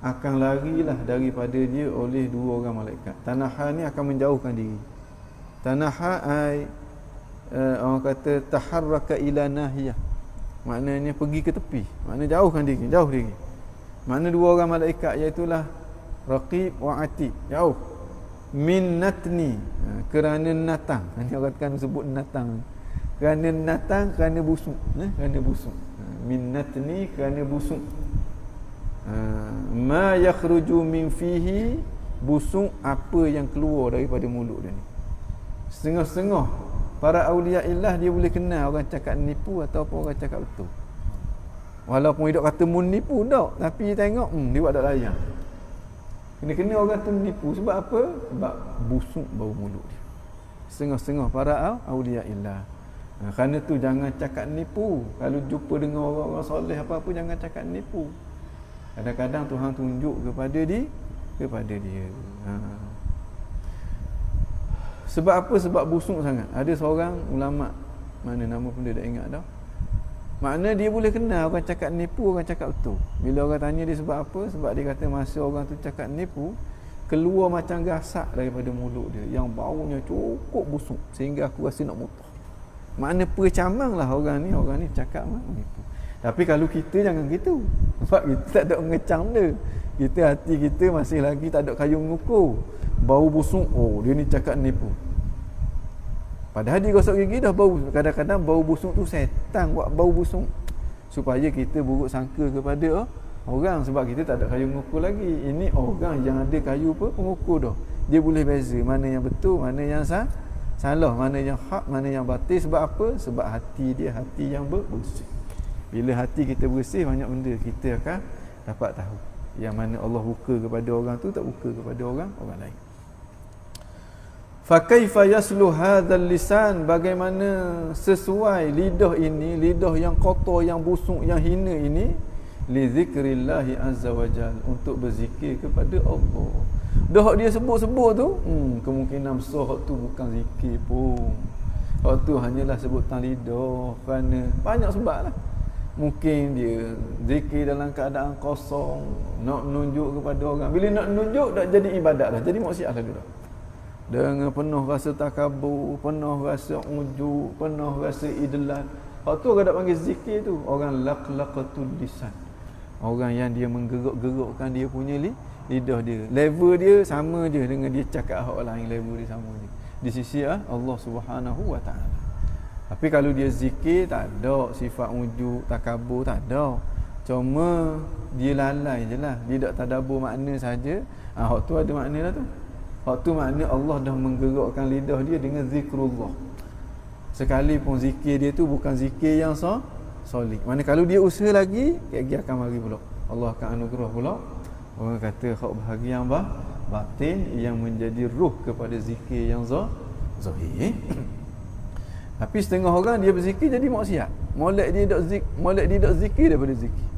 akan larilah daripada dia oleh dua orang malaikat. Tanaha ni akan menjauhkan diri. Tanaha ai orang kata taharraka ila nahiyah, maknanya pergi ke tepi, maknanya jauhkan diri, jauh diri. Makna dua orang malaikat iaitu raqib wa atid, jauh. Min natni, kerana natang. Nanti orang kan sebut natang. Kerana natang, kerana busuk, kerana busuk. Min natni, kerana busuk. Ma yakhruju min fihi, busuk apa yang keluar daripada mulut dia ni. Setengah-setengah para awliya illah dia boleh kenal orang cakap nipu ataupun orang cakap betul. Walaupun hidup kata menipu tak, tapi tengok dia buat tak layak. Kena orang tu menipu sebab apa? Sebab busuk bau mulut dia. Setengah-setengah para awliya illah. Kerana tu jangan cakap nipu. Kalau jumpa dengan orang-orang soleh apa-apa, jangan cakap nipu. Kadang-kadang Tuhan tunjuk kepada dia. Sebab apa? Sebab busuk sangat. Ada seorang ulama, mana nama pun dia tak ingat dah. Makna dia boleh kenal orang cakap nipu, orang cakap betul. Bila orang tanya dia sebab apa? Sebab dia kata masa orang tu cakap nipu, keluar macam gasak daripada mulut dia yang baunya cukup busuk sehingga aku rasa nak muntah. Makna percamang lah orang ni cakap menipu. Tapi kalau kita jangan gitu. Sebab kita tak ada mengecam dia. Kita hati kita masih lagi tak ada kayu mengukur. Bau busuk, oh dia ni cakap nipu. Padahal dia gosok gigi dah bau. Kadang-kadang bau busuk tu setan buat bau busuk. Supaya kita buruk sangka kepada orang. Sebab kita tak ada kayu mengukur lagi. Ini orang yang ada kayu pengukur dah. Dia boleh beza mana yang betul, mana yang salah, mana yang hak, mana yang batil. Sebab apa? Sebab hati dia hati yang bersih. Bila hati kita bersih, banyak benda kita akan dapat tahu. Yang mana Allah buka kepada orang tu, tak buka kepada orang lain. Fa kaifa yaslu hadzal lisan, bagaimana sesuai lidah ini, lidah yang kotor, yang busuk, yang hina ini, li zikrillah azza wajal, untuk berzikir kepada Allah. Dah dia sebut-sebut tu, kemungkinan besar hak tu bukan zikir pun. Hak tu hanyalah sebutan lidah, kerana banyak sebab lah. Mungkin dia zikir dalam keadaan kosong, nak menunjuk kepada orang. Bila nak menunjuk, dah jadi ibadat dah, jadi maksiat lah dia dah. Dengan penuh rasa takabur, penuh rasa ujub, penuh rasa idlan. Hak tu orang dak panggil zikir tu, orang laqlaqatul lisan. Orang yang dia menggerak-gerakkan dia punya lidah dia. Level dia sama je dengan dia cakap hak lain, level dia sama je di sisi Allah Subhanahu wa taala. Tapi kalau dia zikir, tak ada sifat ujub, takabur, tak ada. Cuma dia lalai je lah, dia tak tadabbur makna saja. Hak tu ada makna dah tu. Hak tu makna Allah dah menggerakkan lidah dia dengan zikrullah. Sekalipun zikir dia tu bukan zikir yang solid. Mana kalau dia usaha lagi, dia akan mari pula. Allah akan anugerah pula. Orang kata hak bahagian batin yang menjadi ruh kepada zikir yang zahir. Tapi setengah orang dia berzikir jadi maksiat. Molek dia dak zikir daripada zikir.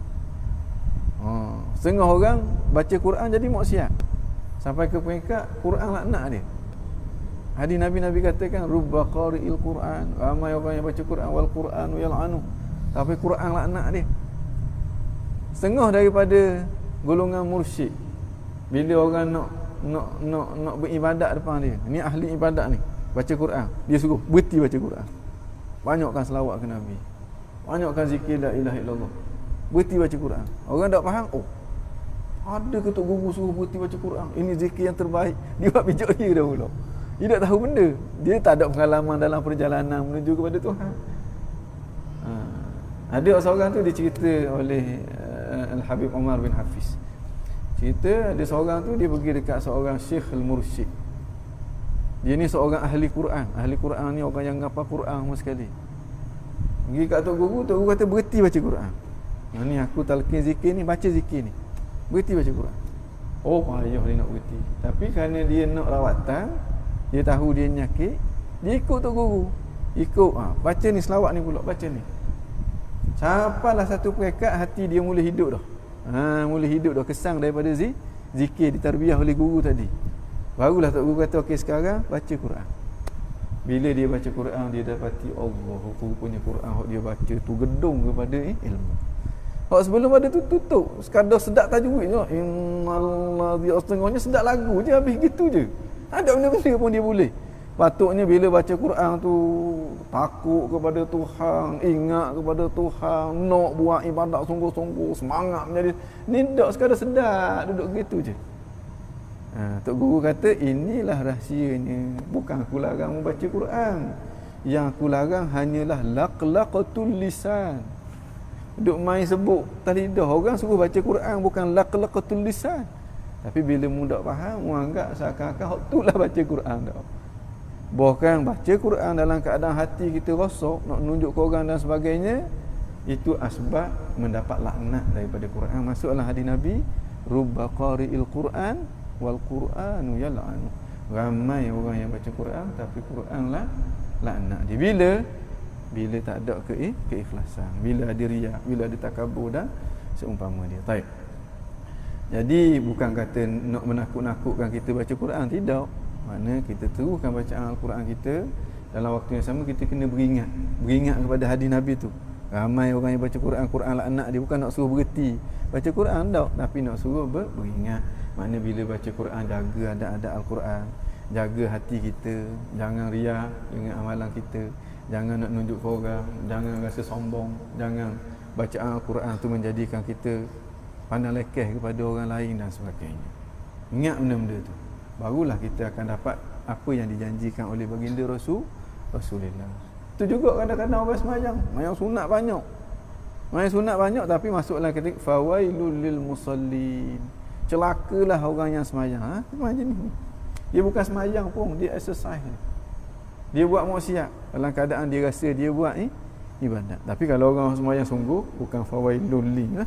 Setengah orang baca Quran jadi maksiat. Sampai ke peringkat Quran laknat dia. Hadis Nabi katakan rubba qari'il Quran, ramai orang yang baca Quran wal Quranu yal'anu, tapi Quran laknat dia. Setengah daripada golongan mursyid, bila orang nak beribadat depan dia, ni ahli ibadat ni, baca Quran, dia suruh berhenti baca Quran. Banyakkan selawat ke Nabi, banyakkan zikir la ilaha illallah, berhenti baca Quran. Orang tak faham, ada ketuk guru suruh berhenti baca Quran, ini zikir yang terbaik. Dia buat bijak dia dah pula. Dia tak tahu benda. Dia tak ada pengalaman dalam perjalanan menuju kepada Tuhan. Ada seorang tu dicerita oleh Al-Habib Umar bin Hafiz. Cerita ada seorang tu dia pergi dekat seorang Syekh Al-Mursyid. Dia ni seorang ahli Quran. Ahli Quran ni orang yang hafal Quran semua sekali. Pergi kat tok guru kata berhenti baca Quran. Ni aku talqin zikir ni, baca zikir ni. Berhenti baca Quran. Payah dia nak berhenti. Tapi kerana dia nak rawatan, dia tahu dia nyakit, dia ikut tok guru. Ikut, baca ni selawat ni pula, baca ni. Sampailah satu peringkat hati dia mula hidup dah. Mula hidup dah, kesang daripada zikir ditarbiyah oleh guru tadi. Barulah tok guru kata, okey sekarang baca Quran. Bila dia baca Quran, dia dapati Allah, rupanya Quran hak dia baca tu gedung kepada ilmu. Hak sebelum ada tu tutup, sekadar sedap tajwid je. Innallazi setengahnya sedap lagu je, habis gitu je. Ada benda-benda pun dia boleh. Patutnya bila baca Quran tu takut kepada Tuhan, ingat kepada Tuhan, nak buat ibadat sungguh-sungguh, semangat menjadi. Ni tak sekadar sedap duduk gitu je. Tok guru kata inilah rahsianya. Bukan aku larang membaca Quran. Yang aku larang hanyalah laqlaqatul lisan. Duk main sebut talidah orang suruh baca Quran, bukan laqlaqatul lisan. Tapi bila mu tak faham, mu anggap seakan-akan hak tulah baca Quran dah. Bahkan baca Quran dalam keadaan hati kita rosak, nak menunjuk ke orang dan sebagainya, itu asbab mendapat laknat daripada Quran. Masuklah hadis Nabi, rubba qari'il Quran wal Quranu yal'anu. Ramai orang yang baca Quran tapi Quran lah laknat dia. Bila tak ada keikhlasan, bila ada riya, bila ada takabur dan seumpama dia. Baik. Jadi bukan kata nak menakut-nakutkan kita baca Quran, tidak. Mana kita teruskan bacaan Al-Quran kita, dalam waktu yang sama kita kena beringat kepada hadis Nabi tu. Ramai orang yang baca Quran, Quran laknat dia, bukan nak suruh berhenti baca Quran tak, tapi nak suruh beringat. Mana bila baca Quran, jaga adab-adab Al-Quran, jaga hati kita, jangan riya dengan amalan kita, jangan nak nunjuk ke orang, jangan rasa sombong, jangan bacaan Al-Quran tu menjadikan kita pandang lekeh kepada orang lain dan sebagainya. Ingat benda-benda tu, barulah kita akan dapat apa yang dijanjikan oleh baginda Rasulullah. Itu juga kadang-kadang orang semayang sunat banyak. Main sunat banyak tapi masuklah ketika fawailul lil musallin. Celakalah orang yang semayang. Macam ni. Dia bukan semayang pun, dia exercise. Dia buat maksiat dalam keadaan dia rasa dia buat ibadat. Tapi kalau orang semayang sungguh, bukan fawailul lil.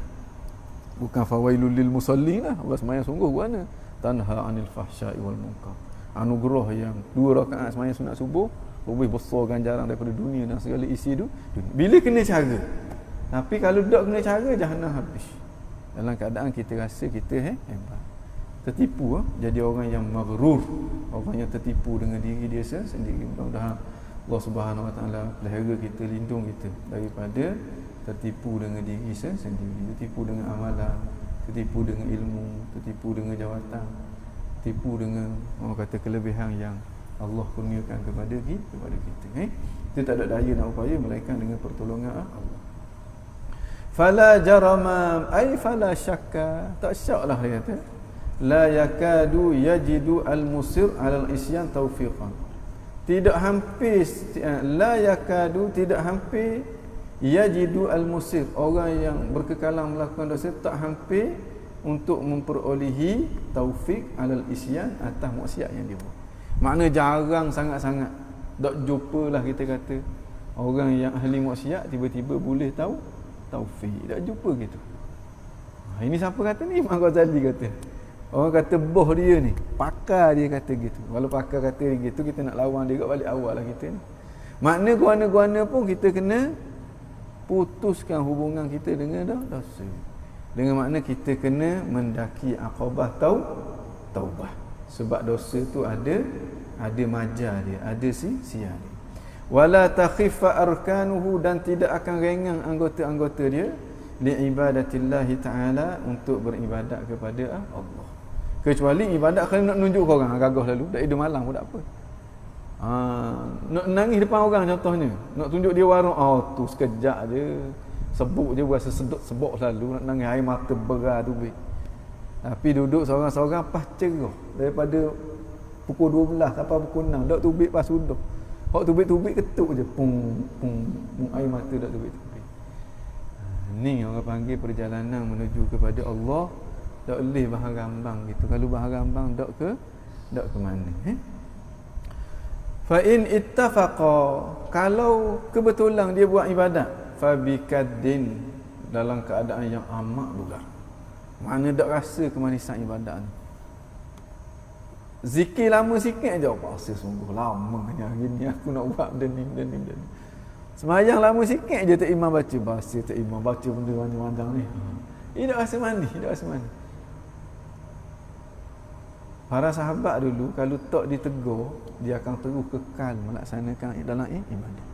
Bukan fawailul lil musallin lah. Allah sembahyang sungguh mana? Tanha anil fahsya'i wal munkar. Anugerah yang 2 rakaat sembahyang sunat subuh lebih besar ganjaran daripada dunia dan segala isi tu. Bila kena cara. Tapi kalau tak kena cara, jahanam habis. Dalam keadaan kita rasa kita hebat. Tertipu, jadi orang yang maghrur, orang yang tertipu dengan diri dia sendiri. Mudah-mudahan Allah Subhanahu Wa Taala pelihara kita, lindung kita daripada tertipu dengan diri sendiri, tertipu dengan amalan, tertipu dengan ilmu, tertipu dengan jawatan, tertipu dengan orang kata kelebihan yang Allah kurniakan kepada kita. Kita tak ada daya nak upaya melainkan dengan pertolongan Allah. Fala jarama ay fala syakka, tak syaklah dia kata, la yakadu yajidu al-musir 'ala al-isyan tawfiqan. Tidak hampir, la yakadu, tidak hampir, yajidu al-musir, orang yang berkekalan melakukan dosa tak hampir untuk memperolehi taufik 'ala al-isyan, atas maksiat yang dia buat. Makna jarang sangat-sangat, tak jumpalah kita kata orang yang ahli maksiat tiba-tiba boleh tahu taufik, tak jumpa gitu. Ini siapa kata ni? Imam Ghazali kata. Orang kata boh dia ni, pakar dia kata gitu. Kalau pakar kata gitu, kita nak lawan dia balik awal lah kita ni. Makna guana-guana pun kita kena putuskan hubungan kita dengan dosa. Dengan makna kita kena mendaki aqabah taubah. Sebab dosa tu ada majar dia, ada sia dia. Wala takhifa arkanuhu, dan tidak akan ringan anggota-anggota dia li ibadatillahi ta'ala, untuk beribadat kepada Allah. Kecuali ibadat kalau nak tunjuk ke orang, gagah lalu dak hidup malam pun tak apa. Nak nangis depan orang contohnya, nak tunjuk dia warung, tu sekejap je, sebut je berasa sedut sebok selalu, nak nangis air mata berat tu baik. Tapi duduk seorang-seorang pas cerah daripada pukul 12 sampai pukul 6, dak tubik pas sudah. Hak tubik-tubik ketuk je, pung air mata dak tubik-tubik. Ni orang panggil perjalanan menuju kepada Allah. Tak boleh bahang rambang gitu. Kalau bahang rambang dak ke mana? Fa in ittafaqa, kalau kebetulan dia buat ibadat, fa bikaddin, dalam keadaan yang amat luar. Mana dak rasa kemanisan ibadat ni. Zikir lama sikit je, rasa sungguh lamanya hari ni aku nak buat benda ni. Semayang lama sikit je tak imam baca, bahasa tak imam baca benda panjang-panjang ni. Ini dak rasa mandi, Para sahabat dulu kalau tak ditegur, dia akan terus kekal melaksanakan dalam ibadah.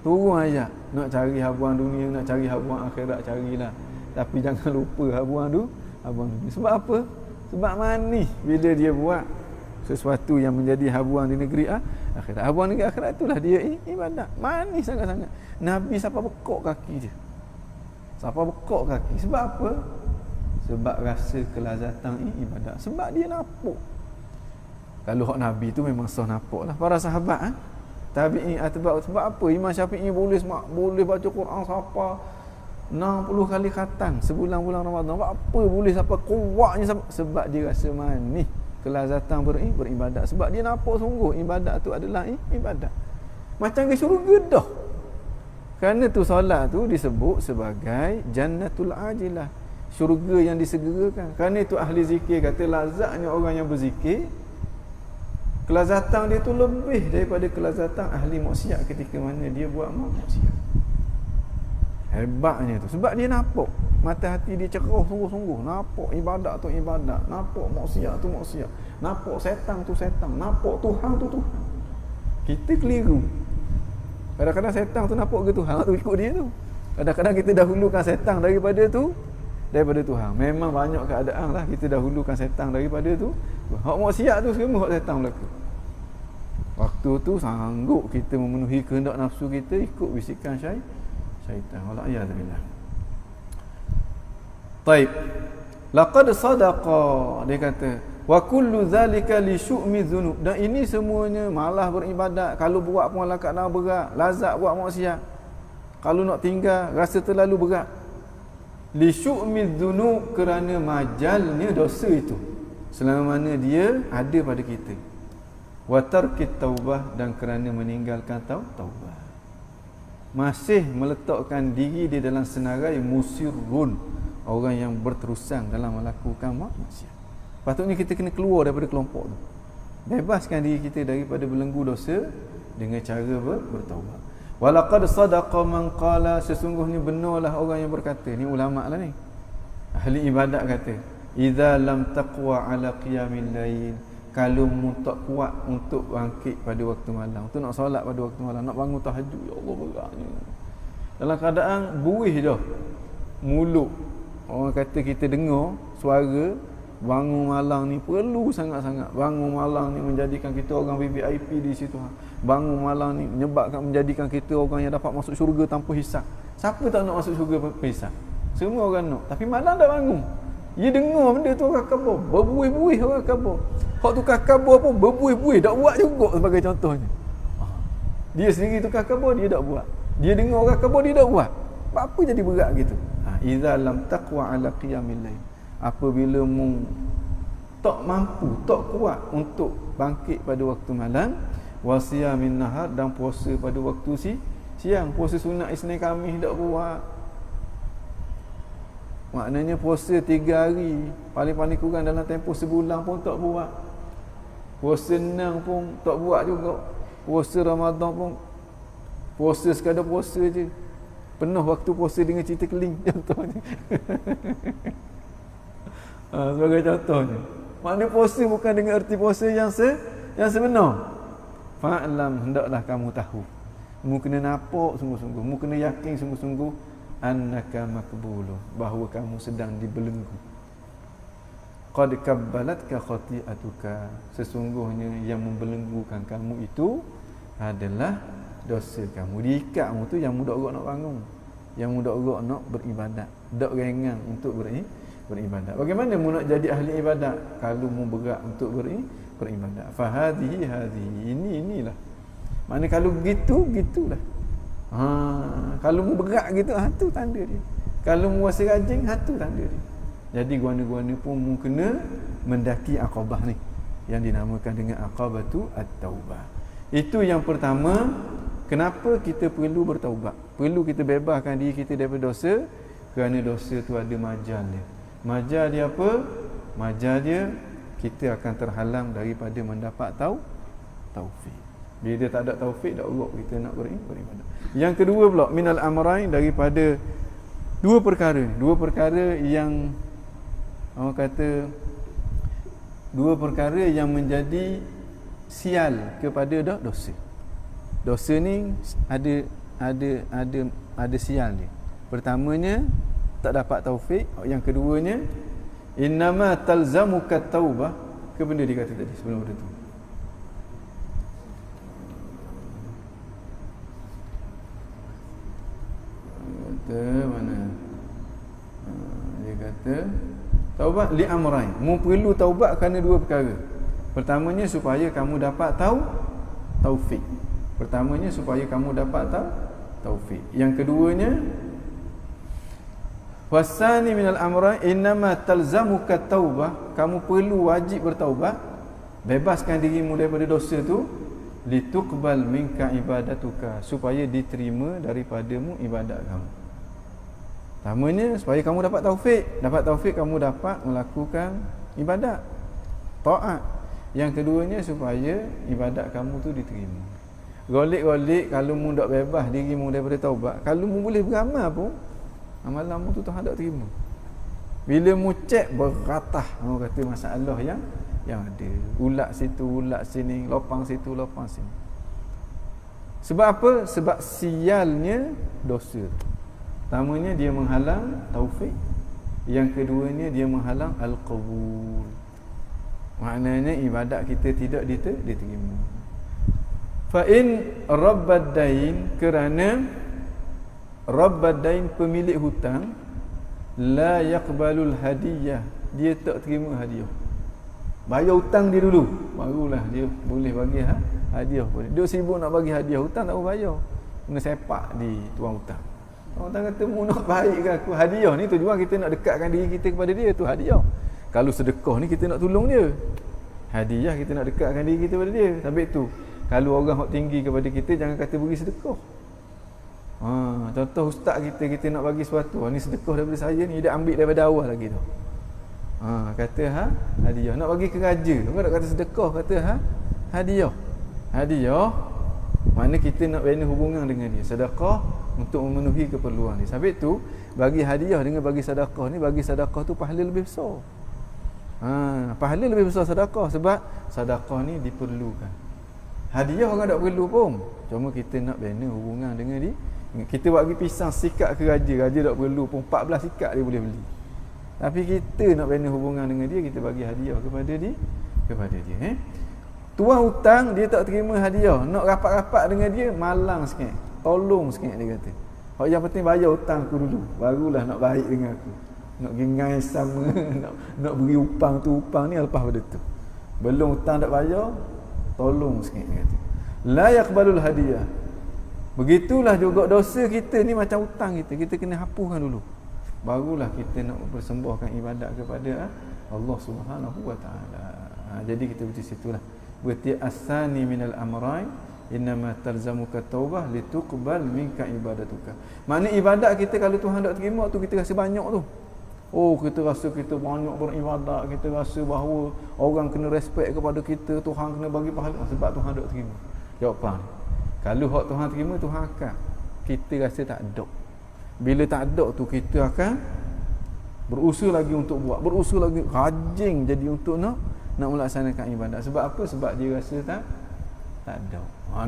Turun ayat, nak cari habuan dunia, nak cari habuan akhirat, carilah. Tapi jangan lupa habuan dunia. Sebab apa? Sebab manis bila dia buat sesuatu yang menjadi habuan di negeri akhirat. Habuan negeri akhirat itulah dia ibadat. Manis sangat-sangat. Nabi sampai bekok kaki dia. Sebab apa? Sebab rasa kelazatan ibadat. Sebab dia nampak. Kalau hak Nabi tu memang sah nampak lah. Para sahabat tabi'in atba', sebab apa Imam Syafi'i boleh baca Quran sampai 60 kali khatam sebulan bulan Ramadan. Sebab apa boleh sampai kuatnya? Sebab dia rasa manis kelazatan beribadat. Sebab dia nampak sungguh ibadat tu adalah ibadat. Macam ke syurga dah. Kerana tu solat tu disebut sebagai jannatul ajilah, syurga yang disegerakan. Kerana itu ahli zikir kata lazatnya orang yang berzikir, kelazatan dia tu lebih daripada kelazatan ahli maksiat ketika mana dia buat maksiat. Hebatnya tu. Sebab dia nampak, mata hati dia cerah sungguh-sungguh. Nampak ibadat tu ibadat, nampak maksiat tu maksiat, nampak setan tu setan, nampak Tuhan tu Tuhan. Kita keliru. Kadang-kadang setan tu nampak ke Tuhan, tu ikut dia tu. Kadang-kadang kita dahulukan setan daripada Tuhan. Memang banyak keadaan lah kita dahulukan setan daripada tu. Hak maksiat tu semua hak setan berlaku. Waktu tu sanggup kita memenuhi kehendak nafsu kita ikut bisikan syaitan. Wala iyadillah. Baik. Laqad sadaqa, dia kata, wa kullu zalika li syu'mi dzunub. Dan ini semuanya malah beribadat, kalau buat pun ala keadaan berat, lazat buat maksiat. Kalau nak tinggal rasa terlalu berat. Li syu'mi dzunub, kerana majalnya dosa itu selama mana dia ada pada kita. Wa tarkit taubah, dan kerana meninggalkan taubat. Masih meletakkan diri di dalam senarai musirrun, orang yang berterusan dalam melakukan maksiat. Patutnya kita kena keluar daripada kelompok tu. Bebaskan diri kita daripada belenggu dosa dengan cara bertaubat. Walaqad sadaqa man qala, sesungguhnya benarlah orang yang berkata, ni ulama lah ni, ahli ibadat kata, idza lam taqwa ala qiyamil lail, kalau mu tak kuat untuk bangkit pada waktu malam, untuk nak solat pada waktu malam, nak bangun tahajud, ya Allah beratnya. Dalam keadaan buih dah mulut, orang kata kita dengar suara bangun malam ni perlu sangat-sangat. Bangun malam ni menjadikan kita orang VIP di situ. Bangun malam ni menyebabkan menjadikan kita orang yang dapat masuk syurga tanpa hisab. Siapa tak nak masuk syurga tanpa hisab? Semua orang nak. Tapi malam dah bangun, dia dengar benda tu orang khabar, berbuih-buih orang khabar. Hak tukar khabar pun berbuih-buih, tak buat juga sebagai contohnya. Dia sendiri tukar khabar, dia tak buat. Dia dengar orang khabar, dia tak buat. Apa jadi berat gitu? Idza lam taqwa ala qiyamil lail, apabila mu tak mampu, tak kuat untuk bangkit pada waktu malam, wasiyamin nahar, dan puasa pada waktu siang. Puasa sunat Isnin Khamis tak buat. Maknanya puasa 3 hari, paling-paling kurang dalam tempoh sebulan pun tak buat. Puasa 6 pun tak buat juga. Puasa Ramadan pun puasa sekadar puasa je. Penuh waktu puasa dengan cerita keling contohnya. Sebagai contohnya. Maknanya puasa bukan dengan erti puasa yang sebenar. Fa'lam, hendaklah kamu tahu. Mu kena nampak sungguh-sungguh, mu kena yakin sungguh-sungguh, annaka maqbulun, bahawa kamu sedang dibelenggu. Qad kabbalatka khati'atuka, sesungguhnya yang membelenggukan kamu itu adalah dosa kamu. Diikat kamu tu yang mudah orang nak bangun, yang mudah orang nak beribadat, dak rengang untuk beribadat. Bagaimana mu nak jadi ahli ibadat kalau mu berat untuk beribadat? Fa hadhihi inilah. Maknanya kalau gitulah. Kalau mu berat gitu, tu tanda dia. Kalau mu rasa rajin, tu tanda dia. Jadi guana-guana pun mu kena mendaki aqabah ni, yang dinamakan dengan aqabatu at-taubah. Itu yang pertama. Kenapa kita perlu bertaubat? Perlu kita bebaskan diri kita daripada dosa, kerana dosa tu ada majal dia. Majal dia apa? Majal dia kita akan terhalang daripada mendapat taufik. Bila dia tak ada taufik, tak urut kita nak beribadah. Yang kedua pula, minal amrain, daripada dua perkara yang orang kata dua perkara yang menjadi sial kepada dosa. Dosa ni ada sial dia. Pertamanya tak dapat taufik, yang keduanya innama talzamuka taubah. Ke benda dia kata tadi sebelum benda tu? Kata mana? Dia kata taubat li amrain. Mu perlu taubat kerana dua perkara. Pertamanya supaya kamu dapat taufik. Pertamanya supaya kamu dapat taufik. Yang keduanya wasani minal amrain innama talzamuka taubah, kamu perlu wajib bertaubat, bebaskan dirimu daripada dosa tu, lituqbal minka ibadatuka, supaya diterima daripadamu ibadat kamu. Pertamanya supaya kamu dapat taufik kamu dapat melakukan ibadat, taat. Yang keduanya supaya ibadat kamu tu diterima. Golik-golik kalau mu tak bebas dirimu daripada taubat, kalau mu boleh beramal pun amalan mu tu Tuhan tak terima. Bila mu cek beratah, orang kata masalah yang ada, ulat situ, ulat sini, lopang situ, lopang sini. Sebab apa? Sebab sialnya dosa. Pertamanya dia menghalang taufik, yang keduanya dia menghalang al-qabul. Maknanya ibadat kita tidak diterima. Fa in rabbad dain, kerana rabbad dain pemilik hutang, la yaqbalul hadiyah, dia tak terima hadiah. Bayar hutang dia dulu, barulah dia boleh bagi hadiah. Dia sibuk nak bagi hadiah, hutang tak bayar, kena sepak di tuan hutang. Tuan hutang kata, mu nak baik ke aku? Hadiah ni tujuan kita nak dekatkan diri kita kepada dia, tu hadiah. Kalau sedekah ni kita nak tolong dia, hadiah kita nak dekatkan diri kita kepada dia. Sampai tu, kalau orang hak tinggi kepada kita, jangan kata beri sedekah. Contoh ustaz kita nak bagi sesuatu, ni sedekah daripada saya ni, dia ambil daripada awal lagi tu. Kata hadiah. Nak bagi ke raja, bukan nak kata sedekah, kata hadiah. Hadiah mana kita nak bina hubungan dengan dia. Sedekah untuk memenuhi keperluan dia. Sebab tu bagi hadiah dengan bagi sedekah ni, bagi sedekah tu pahala lebih besar. Pahala lebih besar sedekah sebab sedekah ni diperlukan. Hadiah orang tak perlu pun. Cuma kita nak bina hubungan dengan dia. Kita bagi pisang sikat ke raja, raja tak perlu pun 14 sikat dia boleh beli. Tapi kita nak bina hubungan dengan dia, kita bagi hadiah kepada dia. Tuan hutang dia tak terima hadiah, nak rapat-rapat dengan dia malang sikit, tolong sikit dia kata. Yang penting bayar hutang aku dulu, barulah nak baik dengan aku. Nak gengai sama, nak beri upang tu, upang ni lepas pada tu. Belum hutang tak bayar, tolong sikit dia kata. La yaqbalul hadiah. Begitulah juga dosa kita ni macam hutang kita kena hapuskan dulu. Barulah kita nak bersembahkan ibadat kepada Allah Subhanahu wa taala. Jadi kita berarti situlah. Berarti asani minal amrain innama talzamuka taubah lituqbal minka ibadatuka. Makna ibadat kita kalau Tuhan tak terima tu kita rasa banyak tu. Kita rasa kita banyak beribadat, kita rasa bahawa orang kena respect kepada kita, Tuhan kena bagi pahala sebab Tuhan tak terima. Jawapan. Kalau hak Tuhan terima, Tuhan akan. Kita rasa tak ada. Bila tak ada tu kita akan berusaha lagi untuk buat, berusaha lagi rajin jadi untuk nak melaksanakan ibadat. Sebab apa? Sebab dia rasa tak ada.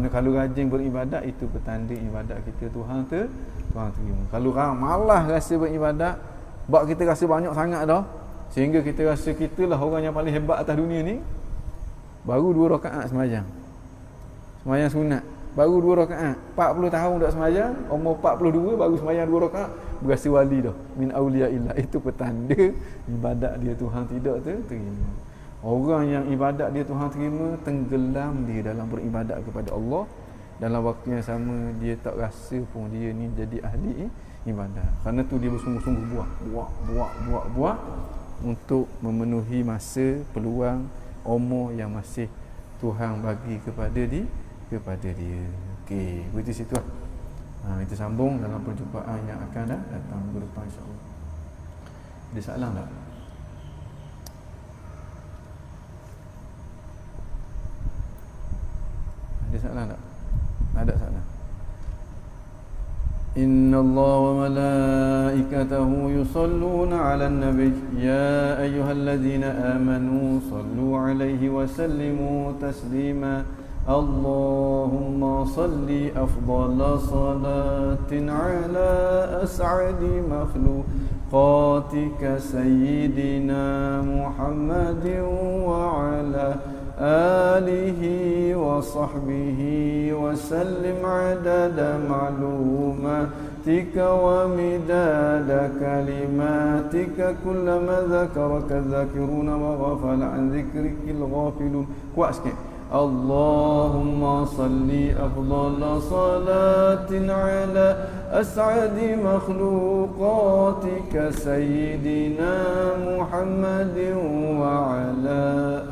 Kalau rajin beribadat itu petanda ibadat kita Tuhan terima. Kalau malah rasa beribadat, sebab kita rasa banyak sangat dah, sehingga kita rasa kitalah orang yang paling hebat atas dunia ni, baru 2 rakaat sembahyang sunat, baru 2 rakaat, 40 tahun tak sembahyang, umur 42 baru sembahyang 2 rakaat, berasa wali dah, min auliyaillah. Itu petanda ibadat dia Tuhan tidak terima. Orang yang ibadat dia Tuhan terima, tenggelam dia dalam beribadat kepada Allah. Dalam waktu yang sama dia tak rasa pun dia ni jadi ahli ibadat. Kerana tu dia bersungguh-sungguh buat untuk memenuhi masa, peluang, umur yang masih Tuhan bagi kepada dia. Okey, berarti situ lah. Kita sambung dalam perjumpaan yang akan datang minggu depan insya-Allah. Ada soalan tak? Ada soalan tak? Ada soalan. Inna Allah wa malaikatahu yusalluna 'alan nabiy ya ayyuhalladzina amanu sallu 'alaihi wa sallimu taslima. Allahumma salli afdala salatin 'ala as'adi makhluqatika sayyidina Muhammadin wa 'ala alihi wa sahbihi wa sallim 'adada ma'lumatika wa midada kalimatika kullama dzakaraka dzakiruna wa ghafala 'an dzikrikal ghafilun. Kuat sikit. Allahumma salli afdala salatin 'ala as'adi makhluqatika sayyidina Muhammadin wa 'ala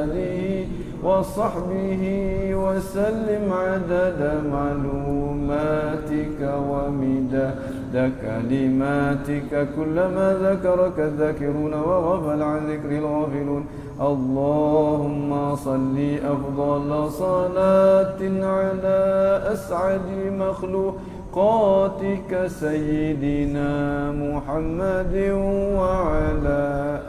alihi wa sahbihi wa sallim 'adada ma'lumatika wa midada kalimatika kullama dzakaraka dzakiruna wa ghafala 'an dzikril ghafilun. Allahumma salli afdala salatin 'ala as'adi makhluqatika sayyidina Muhammadin wa 'ala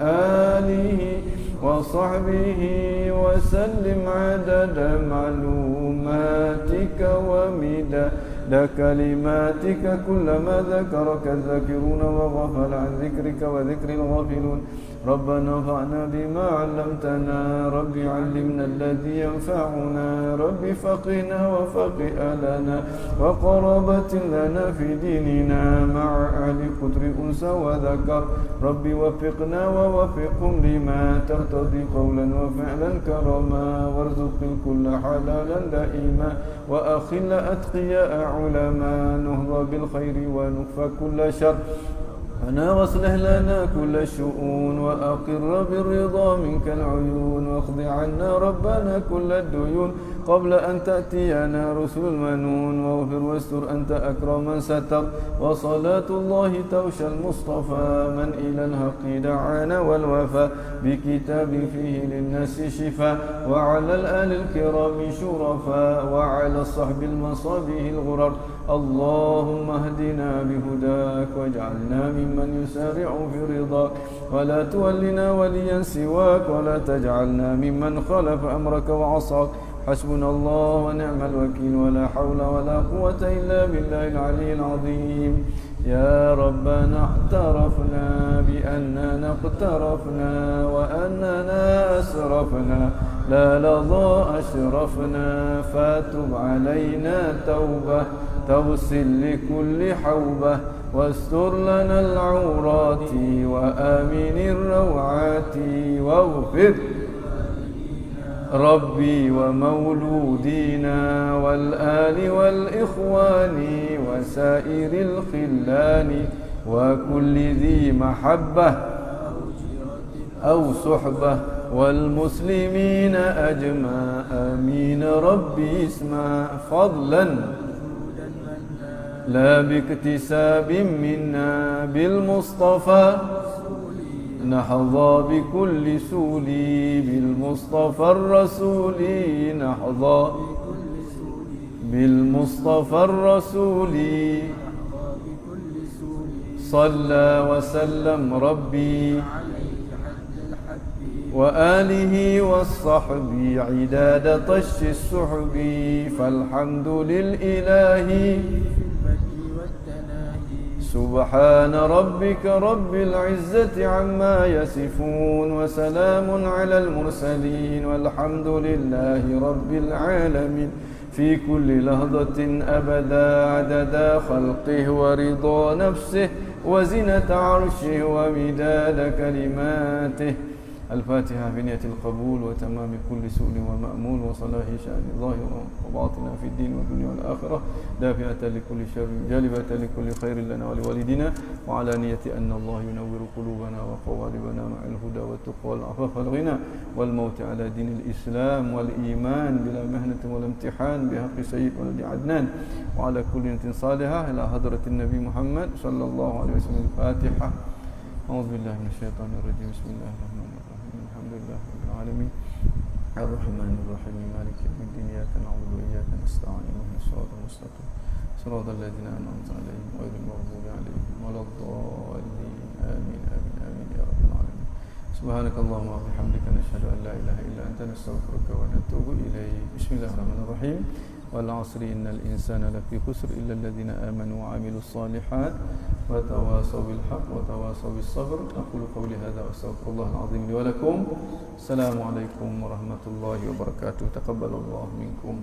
alihi wa sahbihi wa sallim 'adada ma'lumatika wa midada kalimatika kullama dzakaraka dzakiruna wa ghafala 'an dzikrika wa dzikril ghafilun. ربنا انفعنا بما علمتنا رب علمنا الذي ينفعنا رب فقهنا وفقه لنا وقرابة لنا في ديننا مع أهل قدر أنثى وذكر رب وفقنا ووفقهم لما ترتضي قولا وفعلا كرما وارزق الكل حلالا دائما وأخل أتقياء علماء نهضى بالخير ونكفى كل شر ربنا واصلح لنا كل الشؤون وأقر بالرضا منك العيون واقض عنا ربنا كل الديون قبل أن تأتينا رسل المنون واغفر واستر أنت أكرم من ستر وصلاة الله توشى المصطفى من إلى الحق دعانا والوفا بكتاب فيه للناس شفاء وعلى الآل الكرام شرفاء وعلى الصحب المصابيح الغرر اللهم اهدنا بهداك واجعلنا ممن يسارع في رضاك ولا تولنا وليا سواك ولا تجعلنا ممن خالف أمرك وعصاك حسبنا الله ونعم الوكيل ولا حول ولا قوة إلا بالله العلي العظيم يا ربنا اعترفنا بأننا اقترفنا وأننا أسرفنا لا لظى أشرفنا فاتب علينا توبة توصل لكل حوبة واستر لنا العورات وآمن الروعات واغفر ربي ومولودينا والآل والإخوان وسائر الخلان وكل ذي محبة أو صحبة والمسلمين أجمع آمين ربي اسمع فضلا لا باكتساب منا بالمصطفى نحظى بكل سولي بالمصطفى الرسول نحظى بالمصطفى الرسول صلى وسلم ربي وآله والصحب عداد طش السحب فالحمد للإله سبحان ربك رب العزة عما يصفون وسلام على المرسلين والحمد لله رب العالمين في كل لحظة أبدا عدد خلقه ورضا نفسه وزنة عرشه ومداد كلماته الفاتحة بنية القبول وتمام كل سؤل ومأمول وصلاح شأن ظاهر وباطنا في الدين والدنيا والآخرة دافعة لكل شر جالبة لكل خير لنا ولوالدنا وعلى نية أن الله ينور قلوبنا وقوالبنا مع الهدى والتقوى والعفاف والغنى والموت على دين الإسلام والإيمان بلا مهنة ولا امتحان بحق سيد ولد عدنان وعلى كل نية صالحة إلى حضرة النبي محمد صلى الله عليه وسلم الفاتحة أعوذ بالله من الشيطان الرجيم بسم الله الرحمن الرحيم الحمد لله رب العالمين الرحمن الرحيم مالك يوم الدين إياك نعبد وإياك نستعين اهدنا الصراط المستقيم صراط الذين أنعمت عليهم غير المغضوب عليهم ولا الضالين آمين آمين آمين يا رب العالمين سبحانك اللهم وبحمدك نشهد أن لا إله إلا أنت نستغفرك ونتوب إليك بسم الله الرحمن الرحيم والعصر إن الإنسان لفي خسر إلا الذين آمنوا وعملوا الصالحات وتواصوا بالحق وتواصوا بالصبر أقول قولي هذا وأستغفر الله العظيم لي ولكم السلام عليكم ورحمة الله وبركاته تقبل الله منكم